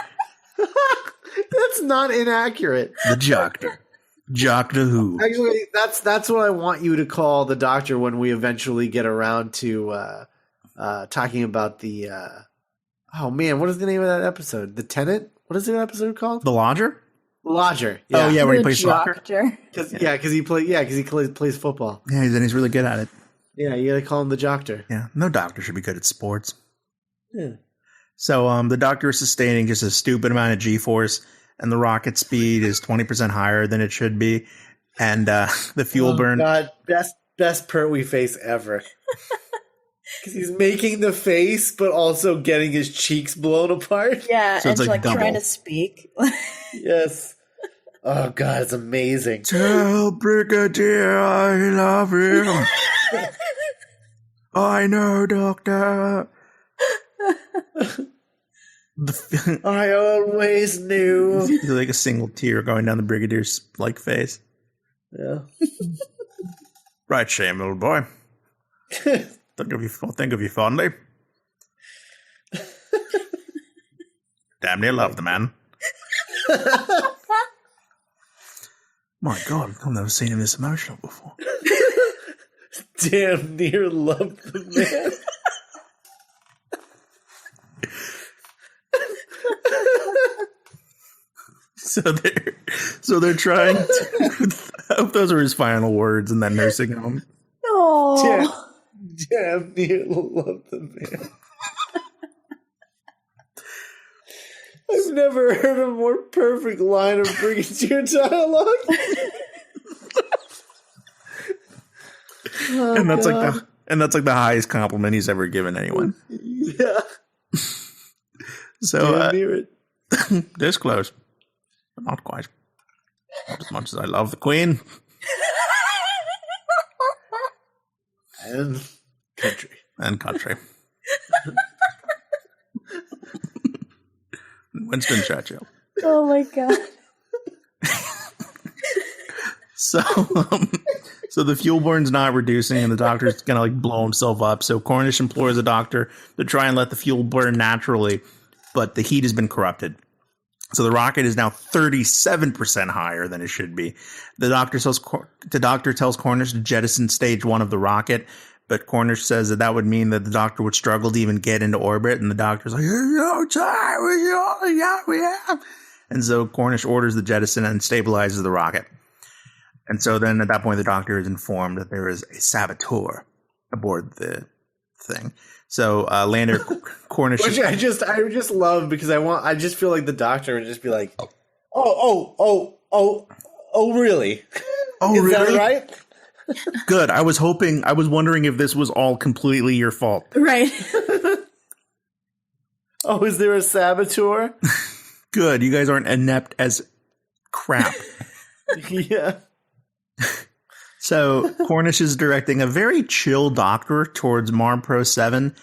That's not inaccurate. The joctor. Doctor Who. Actually, that's what I want you to call the doctor when we eventually get around to talking about the oh man, what is the name of that episode? The Tenant? What is the episode called? The Lodger? Lodger. Yeah. Oh yeah, where he plays soccer. Because he plays football. Yeah, he's really good at it. Yeah, you gotta call him the Joctor. Yeah, no doctor should be good at sports. Yeah. So the doctor is sustaining just a stupid amount of G-force, and the rocket speed is 20% higher than it should be, and the fuel burn. God, best Pertwee face ever. Because he's making the face, but also getting his cheeks blown apart. Yeah, so and it's like trying to speak. Yes. Oh God, it's amazing. Tell Brigadier I love him. I know, Doctor. I always knew. There's like a single tear going down the Brigadier's like face. Yeah. Right, shame, little boy. Think of you fondly. Damn near love the man. My God, I've never seen him this emotional before. Damn near love the man. So they're trying to. I hope those are his final words in that nursing home. Oh, damn near love the man. I've never heard a more perfect line of Brigadier dialogue. And that's like the highest compliment he's ever given anyone. Yeah. So near it. This close, but not quite. Not as much as I love the Queen and country. Winston Churchill. Oh my God. So the fuel burn's not reducing, and the doctor's gonna like blow himself up. So Cornish implores the doctor to try and let the fuel burn naturally, but the heat has been corrupted. So the rocket is now 37% higher than it should be. The doctor tells Cornish to jettison stage 1 of the rocket, but Cornish says that would mean that the doctor would struggle to even get into orbit, and the doctor's like, "No time, we have." And so Cornish orders the jettison and stabilizes the rocket. And so then at that point, the doctor is informed that there is a saboteur aboard the thing. So Lander Cornish, which I just love, because I just feel like the doctor would just be like, oh, really? Oh, is really? That right? Good. I was wondering if this was all completely your fault. Right. Oh, is there a saboteur? Good. You guys aren't inept as crap. Yeah. So Cornish is directing a very chill doctor towards Marpro 7.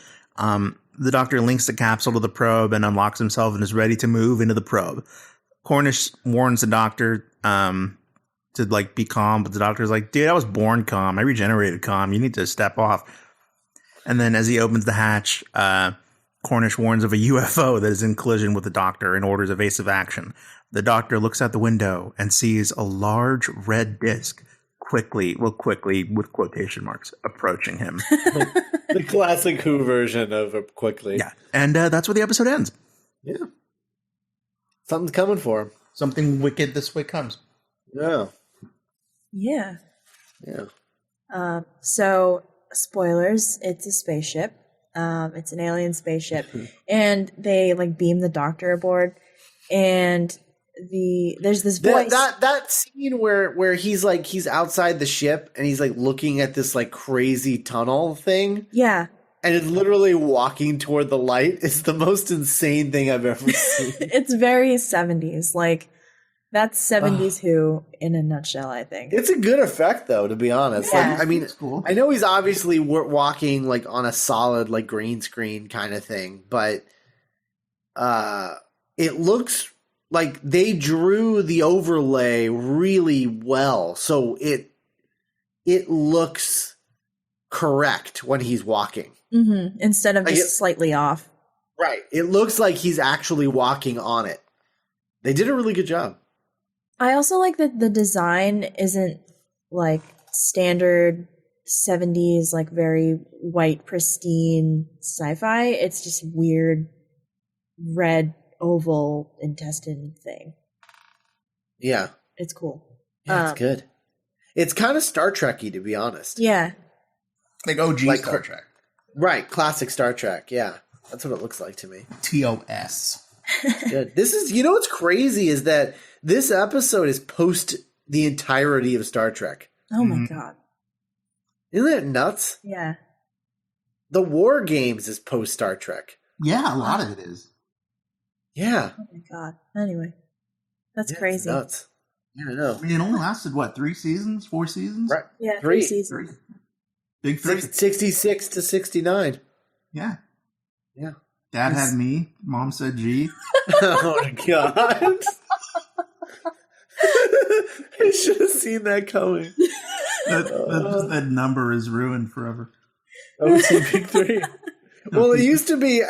The doctor links the capsule to the probe and unlocks himself and is ready to move into the probe. Cornish warns the doctor to like be calm, but the doctor's like, dude, I was born calm. I regenerated calm. You need to step off. And then as he opens the hatch, Cornish warns of a UFO that is in collision with the doctor and orders evasive action. The doctor looks out the window and sees a large red disc quickly with quotation marks approaching him. The classic Who version of quickly. Yeah. And that's where the episode ends. Yeah. Something's coming for him. Something wicked this way comes. Yeah. Yeah. Yeah. So, spoilers, it's a spaceship. It's an alien spaceship. And they, like, beam the doctor aboard. And there's this voice. That scene where he's outside the ship and he's, like, looking at this, like, crazy tunnel thing. Yeah. And it's literally walking toward the light. It's the most insane thing I've ever seen. It's very 70s. Like, that's 70s Who in a nutshell, I think. It's a good effect, though, to be honest. Yeah. Like, I mean, Cool. I know he's obviously walking, like, on a solid, like, green screen kind of thing. But it looks like they drew the overlay really well. So it looks correct when he's walking. Mm-hmm. Instead of just slightly off. Right. It looks like he's actually walking on it. They did a really good job. I also like that the design isn't like standard 70s, like very white, pristine sci-fi. It's just weird red oval intestine thing. Yeah. It's cool. Yeah, it's good. It's kind of Star Trek-y, to be honest. Yeah. Like OG Like Star Trek. Right. Classic Star Trek. Yeah. That's what it looks like to me. TOS. Good. This is, you know what's crazy is that this episode is post the entirety of Star Trek. Oh my God. Isn't that nuts? Yeah. The War Games is post Star Trek. Yeah, a lot of it is. Yeah. Oh my God. Anyway. That's Yeah, it's crazy. nuts. Yeah, I know. I mean, it only lasted, 3 seasons? 4 seasons? Right. Yeah, Three. 3 seasons. 3. Big 3. 66 to 69. Yeah. Yeah. Dad had me. Mom said G. Oh my God. I should have seen that coming. That number is ruined forever. OT Big 3. Well, it used to be,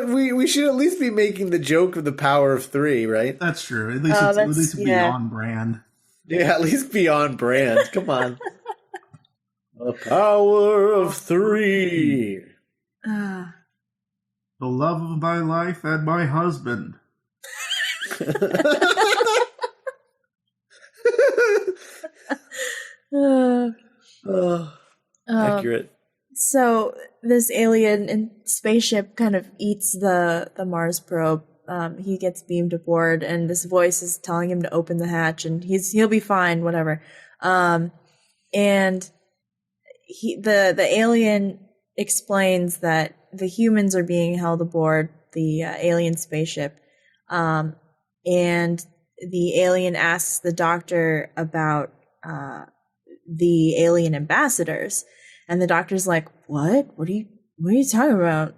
we should at least be making the joke of the power of 3, right? That's true. At least it's beyond brand. Yeah, at least beyond brand. Come on. The power of 3. The love of my life and my husband. Accurate. So this alien and spaceship kind of eats the Mars probe. He gets beamed aboard, and this voice is telling him to open the hatch, and he'll be fine, whatever. And the alien explains that the humans are being held aboard the alien spaceship, and the alien asks the doctor about the alien ambassadors, and the doctor's like, "What? What are you talking about?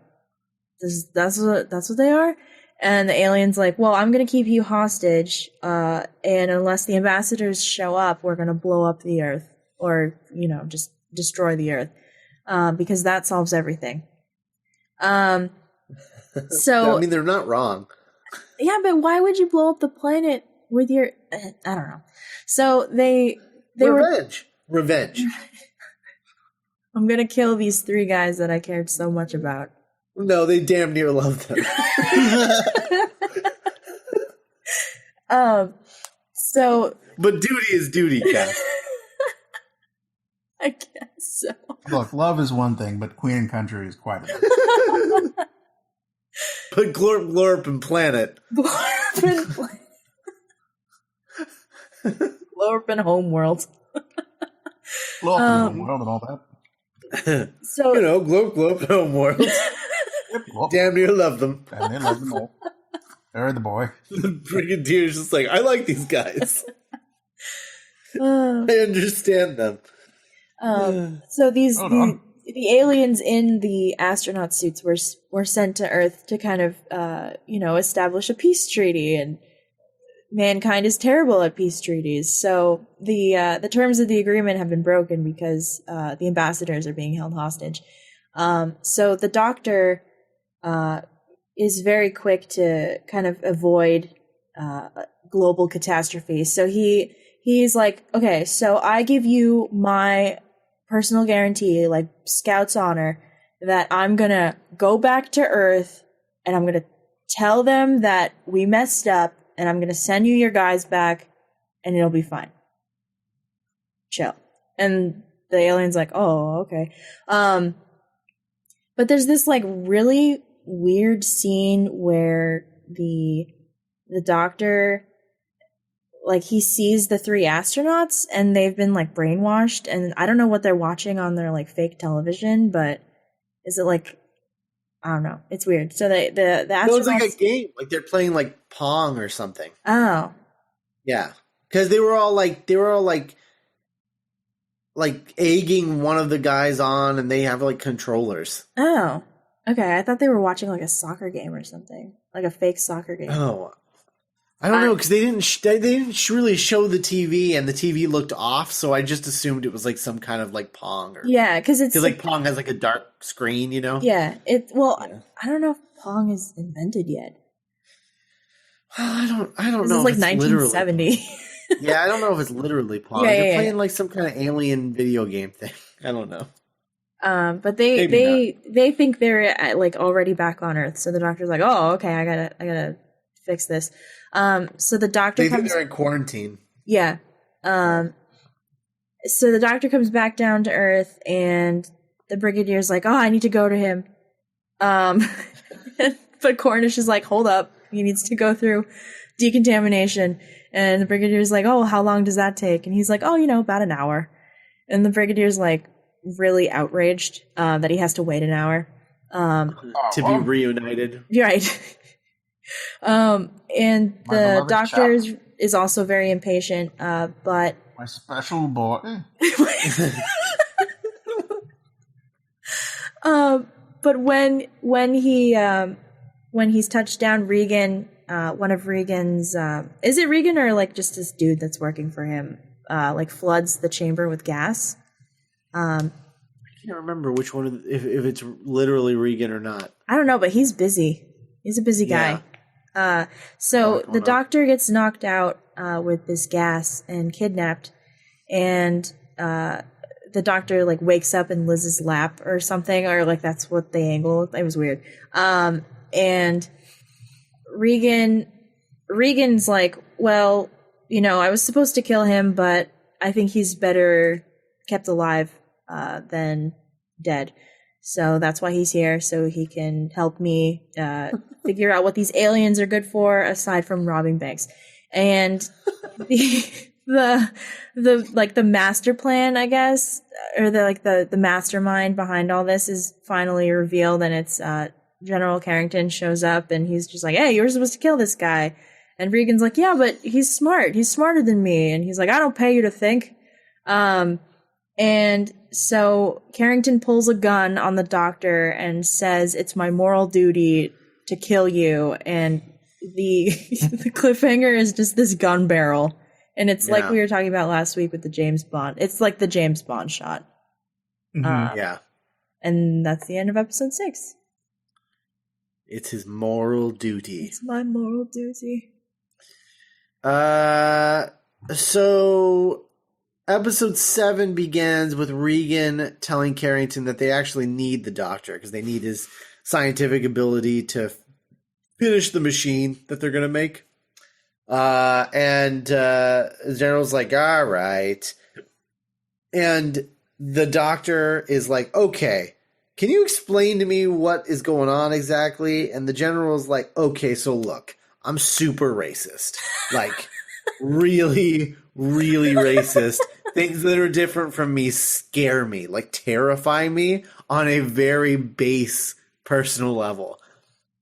That's what they are?" And the alien's like, "Well, I'm gonna keep you hostage, and unless the ambassadors show up, we're gonna blow up the Earth, or just destroy the Earth, because that solves everything." So I mean, they're not wrong. Yeah, but why would you blow up the planet with your? I don't know. So they Revenge. I'm gonna kill these 3 guys that I cared so much about. No, they damn near love them. So. But duty is duty, Cass. I guess so. Look, love is one thing, but Queen and Country is quite another. But glorp, glorp, and planet. Glorp and Homeworld. Love and Homeworld and all that. So glorp, glorp, and Homeworld. Damn near love them. Damn near love them all. They're the boy. The Brigadier's just like, I like these guys. I understand them. So these the aliens in the astronaut suits were sent to Earth to kind of establish a peace treaty, and mankind is terrible at peace treaties. So the terms of the agreement have been broken because the ambassadors are being held hostage. So the Doctor is very quick to kind of avoid global catastrophe. So he's like, okay, so I give you my personal guarantee, like Scout's honor, that I'm gonna go back to Earth and I'm gonna tell them that we messed up and I'm gonna send you your guys back and it'll be fine. Chill. And the alien's like, oh, okay. But there's this like really weird scene where the Doctor, like, he sees the three astronauts and they've been like brainwashed, and I don't know what they're watching on their like fake television, but is it like, I don't know, it's weird. So the astronauts, No, it's like a game, like they're playing like Pong or something. Oh, yeah, because they were all like egging one of the guys on, and they have like controllers. Oh, okay. I thought they were watching like a soccer game or something, like a fake soccer game. Oh, I don't know, because they didn't really show the TV, and the TV looked off, so I just assumed it was like some kind of like Pong. Yeah, because like Pong has like a dark screen, you know. Yeah, I don't know if Pong is invented yet. I don't know. This is like 1970. Yeah, I don't know if it's literally Pong. They're playing like some kind of alien video game thing. I don't know. But they think they're like already back on Earth, so the Doctor's like, oh, okay, I gotta fix this. So the Doctor think they're in quarantine. Yeah. So the Doctor comes back down to Earth, and the Brigadier's like, oh, I need to go to him. But Cornish is like, hold up, he needs to go through decontamination. And the Brigadier's like, oh, how long does that take? And he's like, oh, about an hour. And the Brigadier's like really outraged that he has to wait an hour. To be reunited. Right. And the Doctor is also very impatient, but my special boy. But when he's touched down, Regan, one of Regan's, is it Regan or like just this dude that's working for him, like floods the chamber with gas. I can't remember which one, if it's literally Regan or not. I don't know, but he's busy. He's a busy guy. So the Doctor gets knocked out with this gas and kidnapped, and the Doctor like wakes up in Liz's lap or something, or like that's what the angle. It was weird. And Regan's like, well, I was supposed to kill him, but I think he's better kept alive than dead. So that's why he's here, so he can help me figure out what these aliens are good for, aside from robbing banks. And the master plan, I guess, or the mastermind behind all this is finally revealed, and it's General Carrington shows up, and he's just like, hey, you were supposed to kill this guy. And Regan's like, yeah, but he's smart. He's smarter than me. And he's like, I don't pay you to think. And so Carrington pulls a gun on the Doctor and says, it's my moral duty to kill you. And the cliffhanger is just this gun barrel. And it's like we were talking about last week with the James Bond. It's like the James Bond shot. Yeah. And that's the end of episode 6. It's his moral duty. It's my moral duty. So episode 7 begins with Regan telling Carrington that they actually need the Doctor because they need his scientific ability to finish the machine that they're going to make. And the General's like, all right. And the Doctor is like, okay, can you explain to me what is going on exactly? And the General's like, okay, so look, I'm super racist. Like, really, really racist. Things that are different from me scare me, like terrify me on a very base personal level.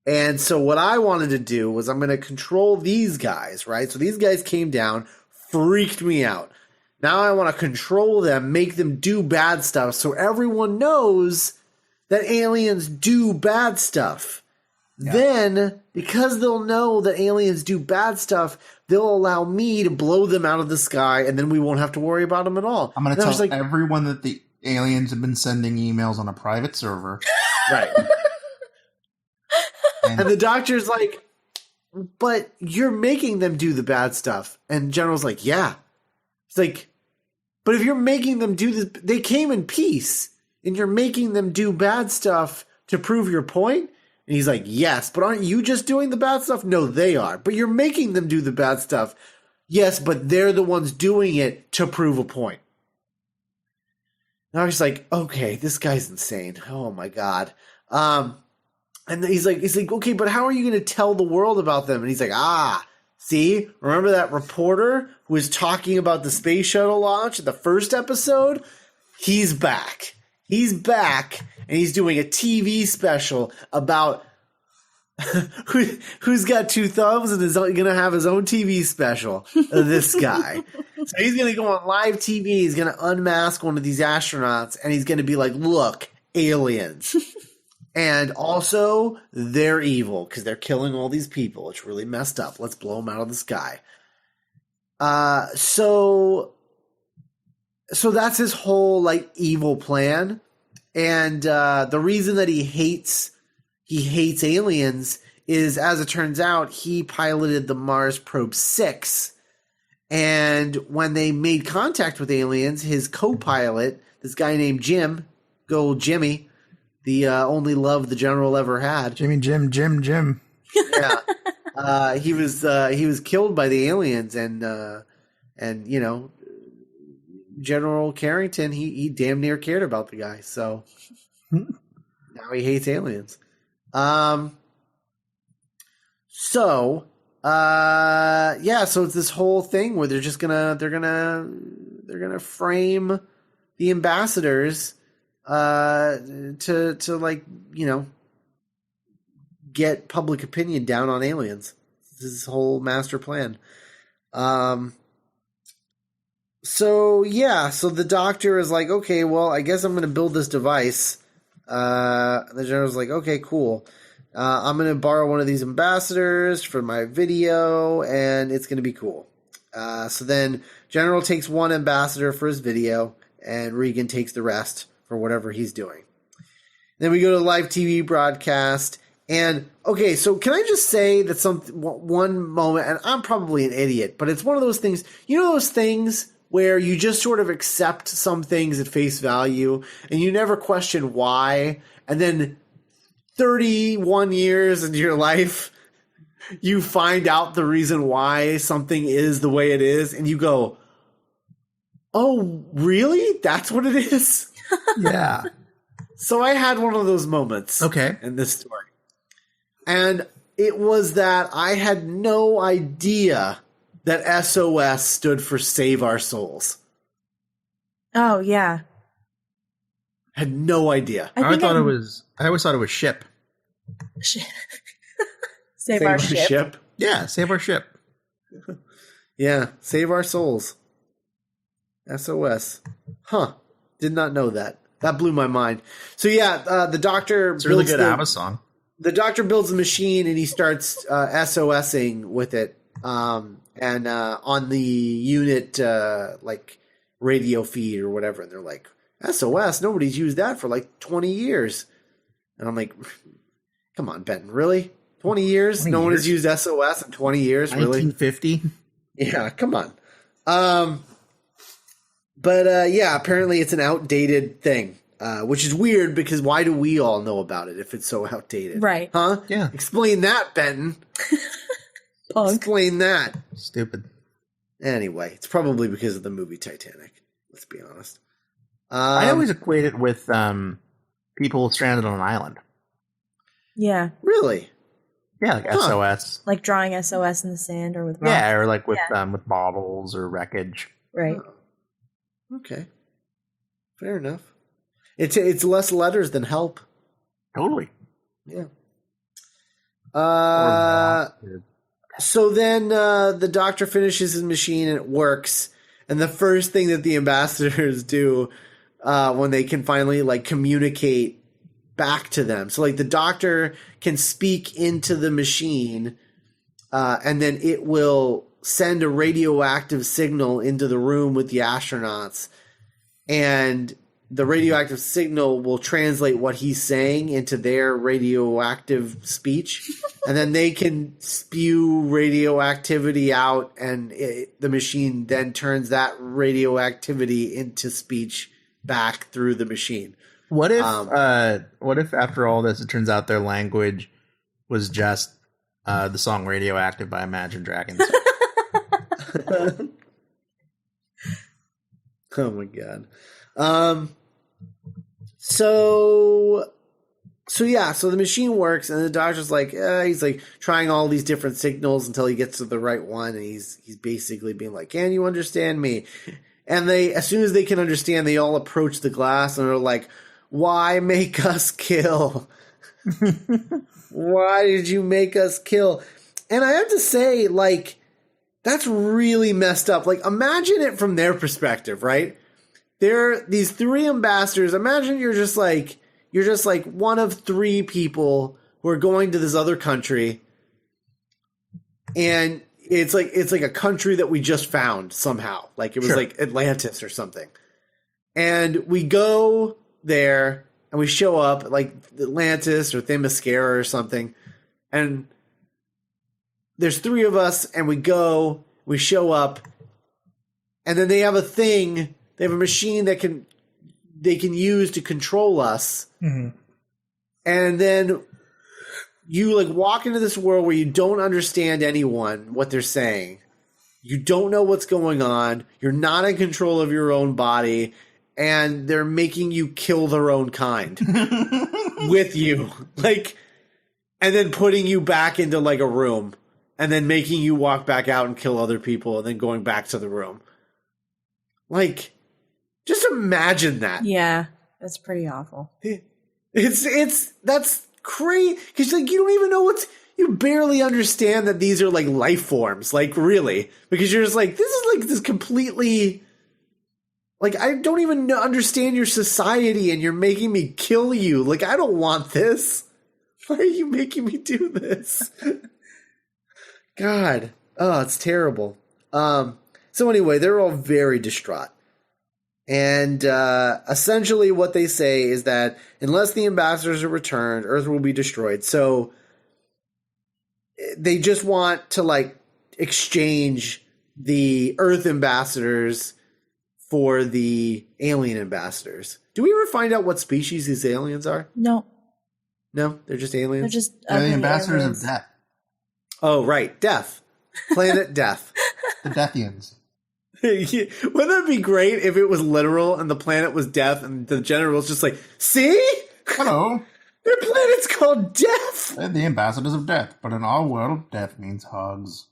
And so what I wanted to do was I'm going to control these guys, right? So these guys came down, freaked me out. Now I want to control them, make them do bad stuff so everyone knows that aliens do bad stuff. Yeah. Then, because they'll know that aliens do bad stuff, they'll allow me to blow them out of the sky, and then we won't have to worry about them at all. I'm going to tell everyone that the aliens have been sending emails on a private server. Right. And the doctor's like, but you're making them do the bad stuff. And General's like, yeah. It's like, but if you're making them do this, they came in peace, and you're making them do bad stuff to prove your point? And he's like, yes, but aren't you just doing the bad stuff? No, they are. But you're making them do the bad stuff. Yes, but they're the ones doing it to prove a point. And I was like, okay, this guy's insane. Oh my God. And he's like, okay, but how are you going to tell the world about them? And he's like, see, remember that reporter who was talking about the space shuttle launch in the first episode? He's back. He's back, and he's doing a TV special about who's got two thumbs and is going to have his own TV special. This guy. So he's going to go on live TV. He's going to unmask one of these astronauts, and he's going to be like, look, aliens. And also, they're evil because they're killing all these people. It's really messed up. Let's blow them out of the sky. So that's his whole like evil plan. And the reason that he hates aliens is, as it turns out, he piloted the Mars Probe 6. And when they made contact with aliens, his co-pilot, this guy named Jim, good old Jimmy, the only love the general ever had. Jim. Yeah. He was killed by the aliens, and you know, General Carrington, he damn near cared about the guy, so now he hates aliens. So it's this whole thing where they're gonna frame the ambassadors to like, you know, get public opinion down on aliens. This is his whole master plan. So the doctor is like, okay, well, I guess I'm going to build this device. The general's like, okay, cool. I'm going to borrow one of these ambassadors for my video, and it's going to be cool. So then General takes one ambassador for his video, and Regan takes the rest for whatever he's doing. Then we go to the live TV broadcast. And, okay, so can I just say that one moment, and I'm probably an idiot, but it's one of those things, you know those things where you just sort of accept some things at face value and you never question why, and then 31 years into your life, you find out the reason why something is the way it is, and you go, oh, really? That's what it is? Yeah. So I had one of those moments in this story. And it was that I had no idea that SOS stood for Save Our Souls. Oh, yeah. Had no idea. I always thought it was ship. Save our ship. Yeah, save our ship. Yeah, Save Our Souls. SOS. Huh. Did not know that. That blew my mind. So yeah, the doctor. It's a really good ABBA song. The doctor builds a machine and he starts SOSing with it. And on the unit like radio feed or whatever, and they're like, SOS, nobody's used that for like 20 years. And I'm like, come on, Benton, really? 20 years? No one has used SOS in 20 years, really? 1950? Yeah, come on. But yeah, apparently it's an outdated thing, which is weird because why do we all know about it if it's so outdated? Right. Huh? Yeah. Explain that, Benton. Punk. Explain that. Stupid. Anyway, it's probably because of the movie Titanic. Let's be honest. I always equate it with people stranded on an island. Yeah. Really? Yeah, like SOS. Like drawing SOS in the sand or with rocks. Yeah, or like with bottles or wreckage. Right. Oh. Okay. Fair enough. It's less letters than help. Totally. Yeah. So then the doctor finishes his machine and it works. And the first thing that the ambassadors do when they can finally like communicate back to them. So like the doctor can speak into the machine and then it will send a radioactive signal into the room with the astronauts. And the radioactive signal will translate what he's saying into their radioactive speech. And then they can spew radioactivity out, and the machine then turns that radioactivity into speech back through the machine. What if after all this, it turns out their language was just the song "Radioactive" by Imagine Dragons? Oh my god. So the machine works, and the doctor's like, he's like trying all these different signals until he gets to the right one, and he's basically being like, "Can you understand me?" And as soon as they can understand, they all approach the glass and are like, "Why make us kill? Why did you make us kill?" And I have to say, like, that's really messed up. Like, imagine it from their perspective, right? There are these 3 ambassadors. Imagine you're just like one of 3 people who are going to this other country, and it's like a country that we just found somehow. Like it was like Atlantis or something. And we go there and we show up like Atlantis or Themyscira or something. And there's 3 of us, and we show up, and then they have a thing. They have a machine that they can use to control us. Mm-hmm. And then you like walk into this world where you don't understand anyone, what they're saying. You don't know what's going on. You're not in control of your own body, and they're making you kill their own kind with you. Like, and then putting you back into like a room, and then making you walk back out and kill other people, and then going back to the room. Like, just imagine that. Yeah, that's pretty awful. That's crazy, because like you don't even know you barely understand that these are like life forms, like really, because you're just like, this is like this completely, like, I don't even understand your society, and you're making me kill you. Like, I don't want this. Why are you making me do this? God, oh, it's terrible. So anyway, they're all very distraught. And essentially what they say is that unless the ambassadors are returned, Earth will be destroyed. So they just want to like exchange the Earth ambassadors for the alien ambassadors. Do we ever find out what species these aliens are? No, they're just aliens. they're just They're the ambassadors of death. Oh, right, death, planet Death, the Deathians. Wouldn't that be great if it was literal and the planet was Death, and the general's just like, see? Hello. Their planet's called Death. They're the ambassadors of death, but in our world, death means hugs.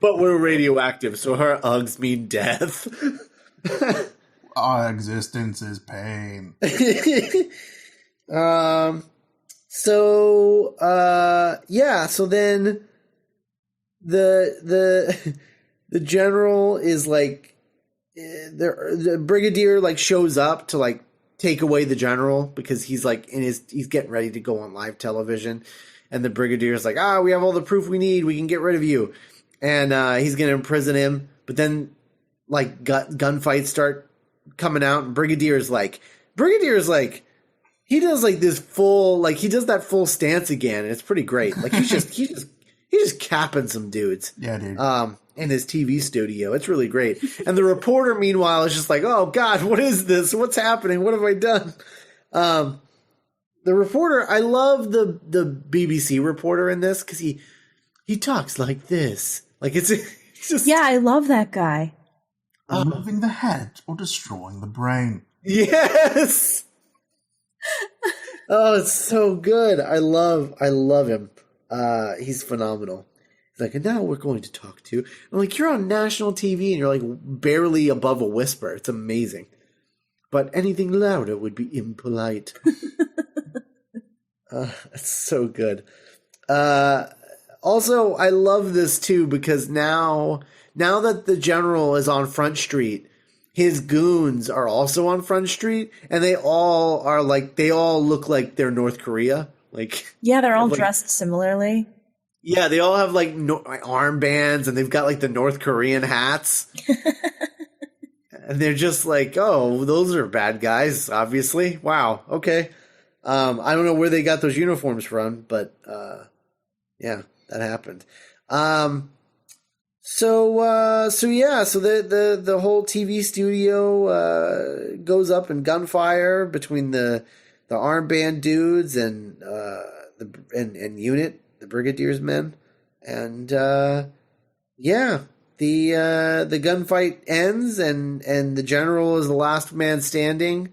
But we're radioactive, so our Uggs mean death. Our existence is pain. So then the general is like, the brigadier like shows up to like take away the general, because he's like he's getting ready to go on live television, and the brigadier is like, we have all the proof we need, we can get rid of you, and he's gonna imprison him. But then like gunfights start coming out, and brigadier's like he does like this full, like he does that full stance again, and it's pretty great. Like he's just capping some dudes. Yeah, dude. In his TV studio. It's really great. And the reporter, meanwhile, is just like, oh God, what is this? What's happening? What have I done? The reporter, I love the BBC reporter in this, because he talks like this. Like it's just, Yeah, I love that guy. Removing the head or destroying the brain. Yes. Oh, it's so good. I love him. He's phenomenal. He's like, and now we're going to talk to. I'm like, you're on national TV and you're like barely above a whisper. It's amazing. But anything louder would be impolite. It's so good. Also, I love this too because now that the general is on Front Street, his goons are also on Front Street, and they all look like they're North Korea. Like, yeah, they're all dressed similarly. Yeah, they all have like armbands, and they've got like the North Korean hats. And they're just like, oh, those are bad guys, obviously. Wow, okay. I don't know where they got those uniforms from, but yeah, that happened. So the whole TV studio goes up in gunfire between the armband dudes and Unit, the Brigadier's men, and the gunfight ends, and the general is the last man standing,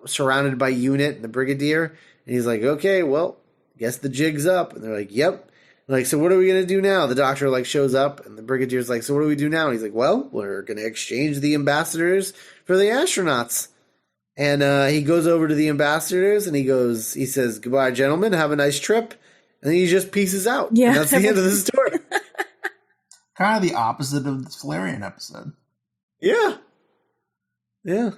surrounded by Unit and the Brigadier, and he's like, okay, well, guess the jig's up. And they're like, yep. Like, so what are we going to do now? The doctor like shows up, and the Brigadier's like, so what do we do now? And he's like, well, we're going to exchange the ambassadors for the astronauts. And he goes over to the ambassadors, and he says, goodbye, gentlemen, have a nice trip. And then he just pieces out. Yeah. And that's the end of the story. Kind of the opposite of the Flareon episode. Yeah. Yeah.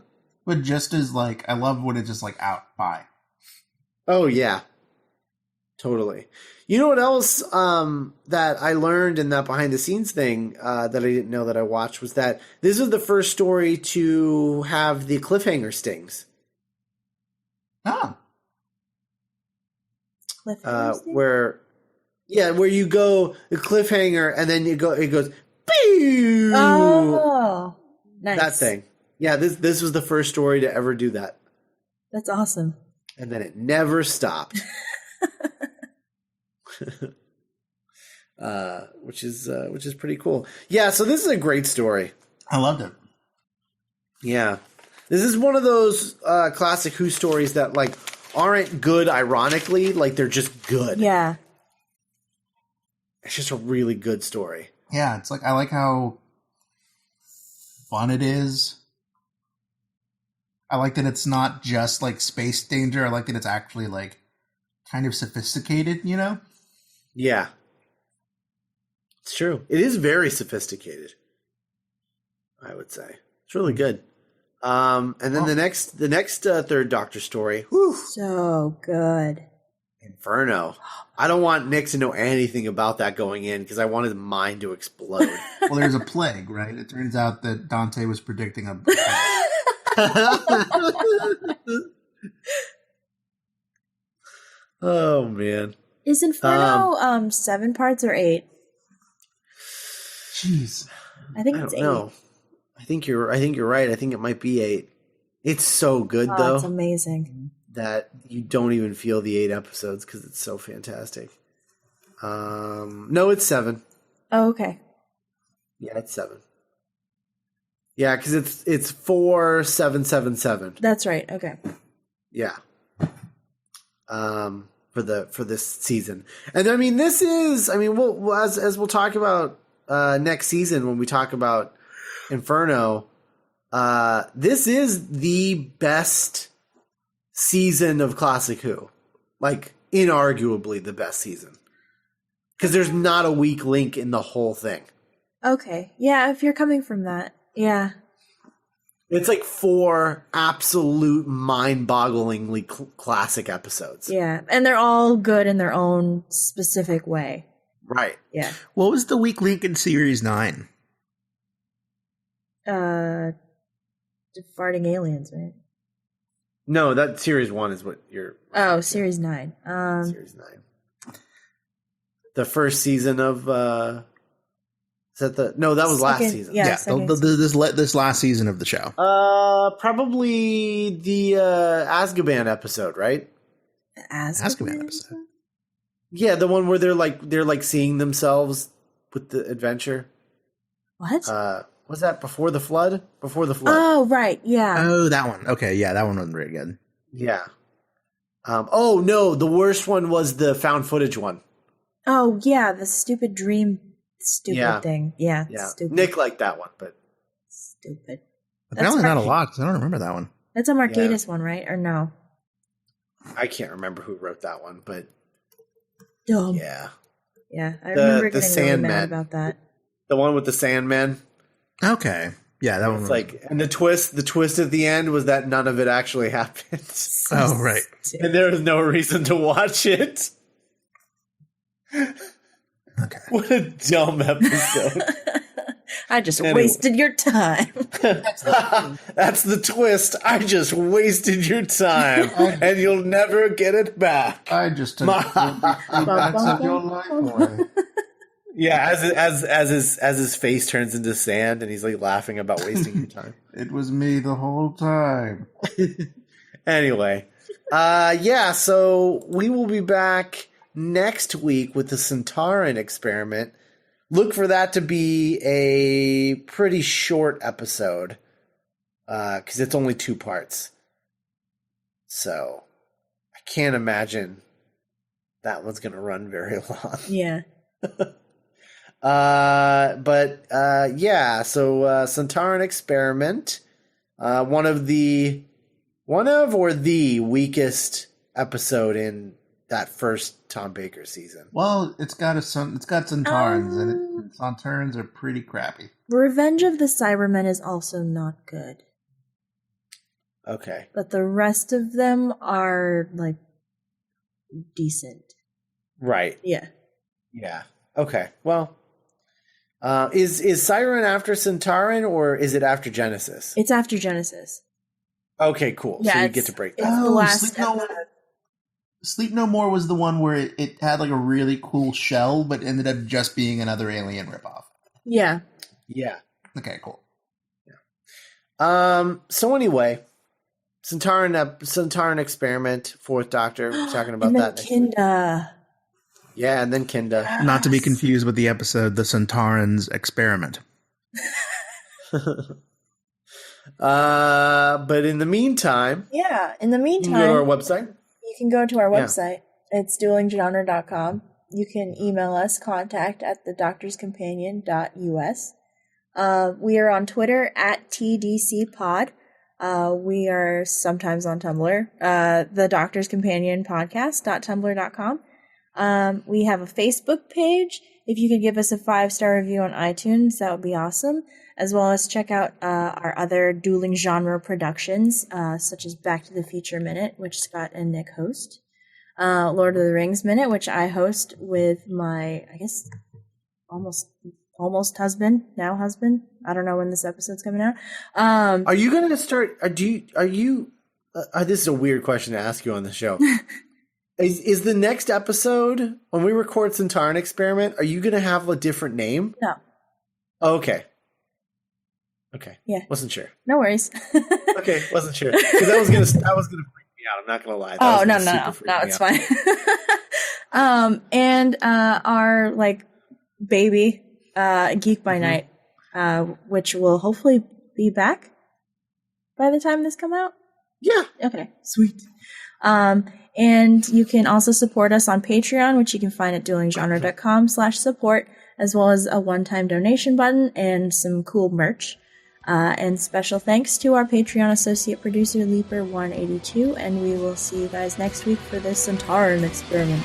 But just as, like, I love when it's just, like, out by. Oh, yeah. Totally. You know what else that I learned in that behind-the-scenes thing that I didn't know that I watched was that this was the first story to have the cliffhanger stings. Oh. Where you go, the cliffhanger, and then it goes, pew! Oh, nice. That thing. Yeah, this was the first story to ever do that. That's awesome. And then it never stopped. Which is pretty cool. Yeah, so this is a great story. I loved it. Yeah. This is one of those classic Who stories that like aren't good ironically, like they're just good. Yeah. It's just a really good story. Yeah, it's like I like how fun it is. I like that it's not just like space danger. I like that it's actually like kind of sophisticated, you know? Yeah. It's true. It is very sophisticated, I would say. It's really good. And then the next Third Doctor story. Whew, So good. Inferno. I don't want Nick to know anything about that going in because I want his mind to explode. Well, there's a plague, right? It turns out that Dante was predicting a Oh man. Is Inferno 7 parts or 8? Jeez. I think it's 8. No. I think you're right. I think it might be 8. It's so good though. It's amazing. That you don't even feel the 8 episodes because it's so fantastic. No, it's 7. Oh, okay. Yeah, it's 7. Yeah, because it's 4777. That's right. Okay. Yeah. For this season, and I mean we'll as we'll talk about next season when we talk about Inferno. This is the best season of Classic Who, like inarguably the best season, because there's not a weak link in the whole thing. Okay. Yeah, if you're coming from that. Yeah. It's like 4 absolute mind-bogglingly classic episodes. Yeah, and they're all good in their own specific way. Right. Yeah. What was the weak link in Series 9? Farting aliens, right? No, that Series 1 is what you're... Oh, Series 9. Series 9. The first season of... No, that was last season. Yeah, this last season of the show. Probably the Azkaban episode, right? Azkaban episode. Yeah, the one where they're like seeing themselves with the adventure. What? Was that before the flood? Before the flood. Oh, right. Yeah. Oh, that one. Okay, yeah, that one wasn't very good. Yeah. Oh no, the worst one was the found footage one. Oh yeah, the stupid dream. Thing. Yeah. Stupid. Nick liked that one, but stupid. Apparently not a lot because I don't remember that one. That's a Margaitis one, right? Or no? I can't remember who wrote that one, but dumb. Yeah. Yeah, I remember the getting really mad Sandman. about that. The one with the Sandman. Okay. Yeah, that one. It's like, and the twist at the end was that none of it actually happened. Oh, right. And there was no reason to watch it. Okay. What a dumb episode. I just wasted your time. That's the twist. I just wasted your time, and you'll never get it back. I just took 3 minutes of your life away. Yeah, as his face turns into sand, and he's like laughing about wasting your time. It was me the whole time. Anyway, yeah. So we will be back next week with the Centauran experiment. Look for that to be a pretty short episode, because it's only 2 parts. So I can't imagine that one's going to run very long. Yeah. Yeah. So Centauran experiment, one of the weakest episode in that first Tom Baker season. Well, it's got Centaurans in it. And Centaurans are pretty crappy. Revenge of the Cybermen is also not good. Okay. But the rest of them are, like, decent. Right. Yeah. Yeah. Okay. Well, is Siren after Centauran, or is it after Genesis? It's after Genesis. Okay, cool. Yeah, So you get to break that. It's the last episode. Sleep No More was the one where it had like a really cool shell, but ended up just being another Alien ripoff. Yeah. Yeah. Okay, cool. So anyway, Centauran experiment, 4th Doctor. We're talking about And then that next week. Kinda. Yeah, and then Kinda. Not to be confused with the episode The Centaurans Experiment. But in the meantime, Yeah. In the you meantime, can go to our website. you can go to our Yeah. website. It's duelinggenre.com. You can email us, contact@thedoctorscompanion.us. We are on Twitter @TDCpod. We are sometimes on Tumblr, the Doctor's Companion Podcast.tumblr.com. We have a Facebook page. If you could give us a 5-star review on iTunes, that would be awesome. As well as check out our other dueling genre productions, such as Back to the Future Minute, which Scott and Nick host. Lord of the Rings Minute, which I host with my, I guess, almost husband, now husband. I don't know when this episode's coming out. Are you going to start? This is a weird question to ask you on the show. Is the next episode, when we record Centauran Experiment, are you going to have a different name? No. Oh, okay. Okay. Yeah. Wasn't sure. No worries. Okay, wasn't sure. Because that was gonna freak me out. I'm not gonna lie. Oh, no, it's fine. And our baby, Geek by Night, which will hopefully be back by the time this come out. Yeah. Okay, sweet. And you can also support us on Patreon, which you can find at duelinggenre.com/support, as well as a one-time donation button and some cool merch. And special thanks to our Patreon associate producer, Leaper182, and we will see you guys next week for the Centauran experiment.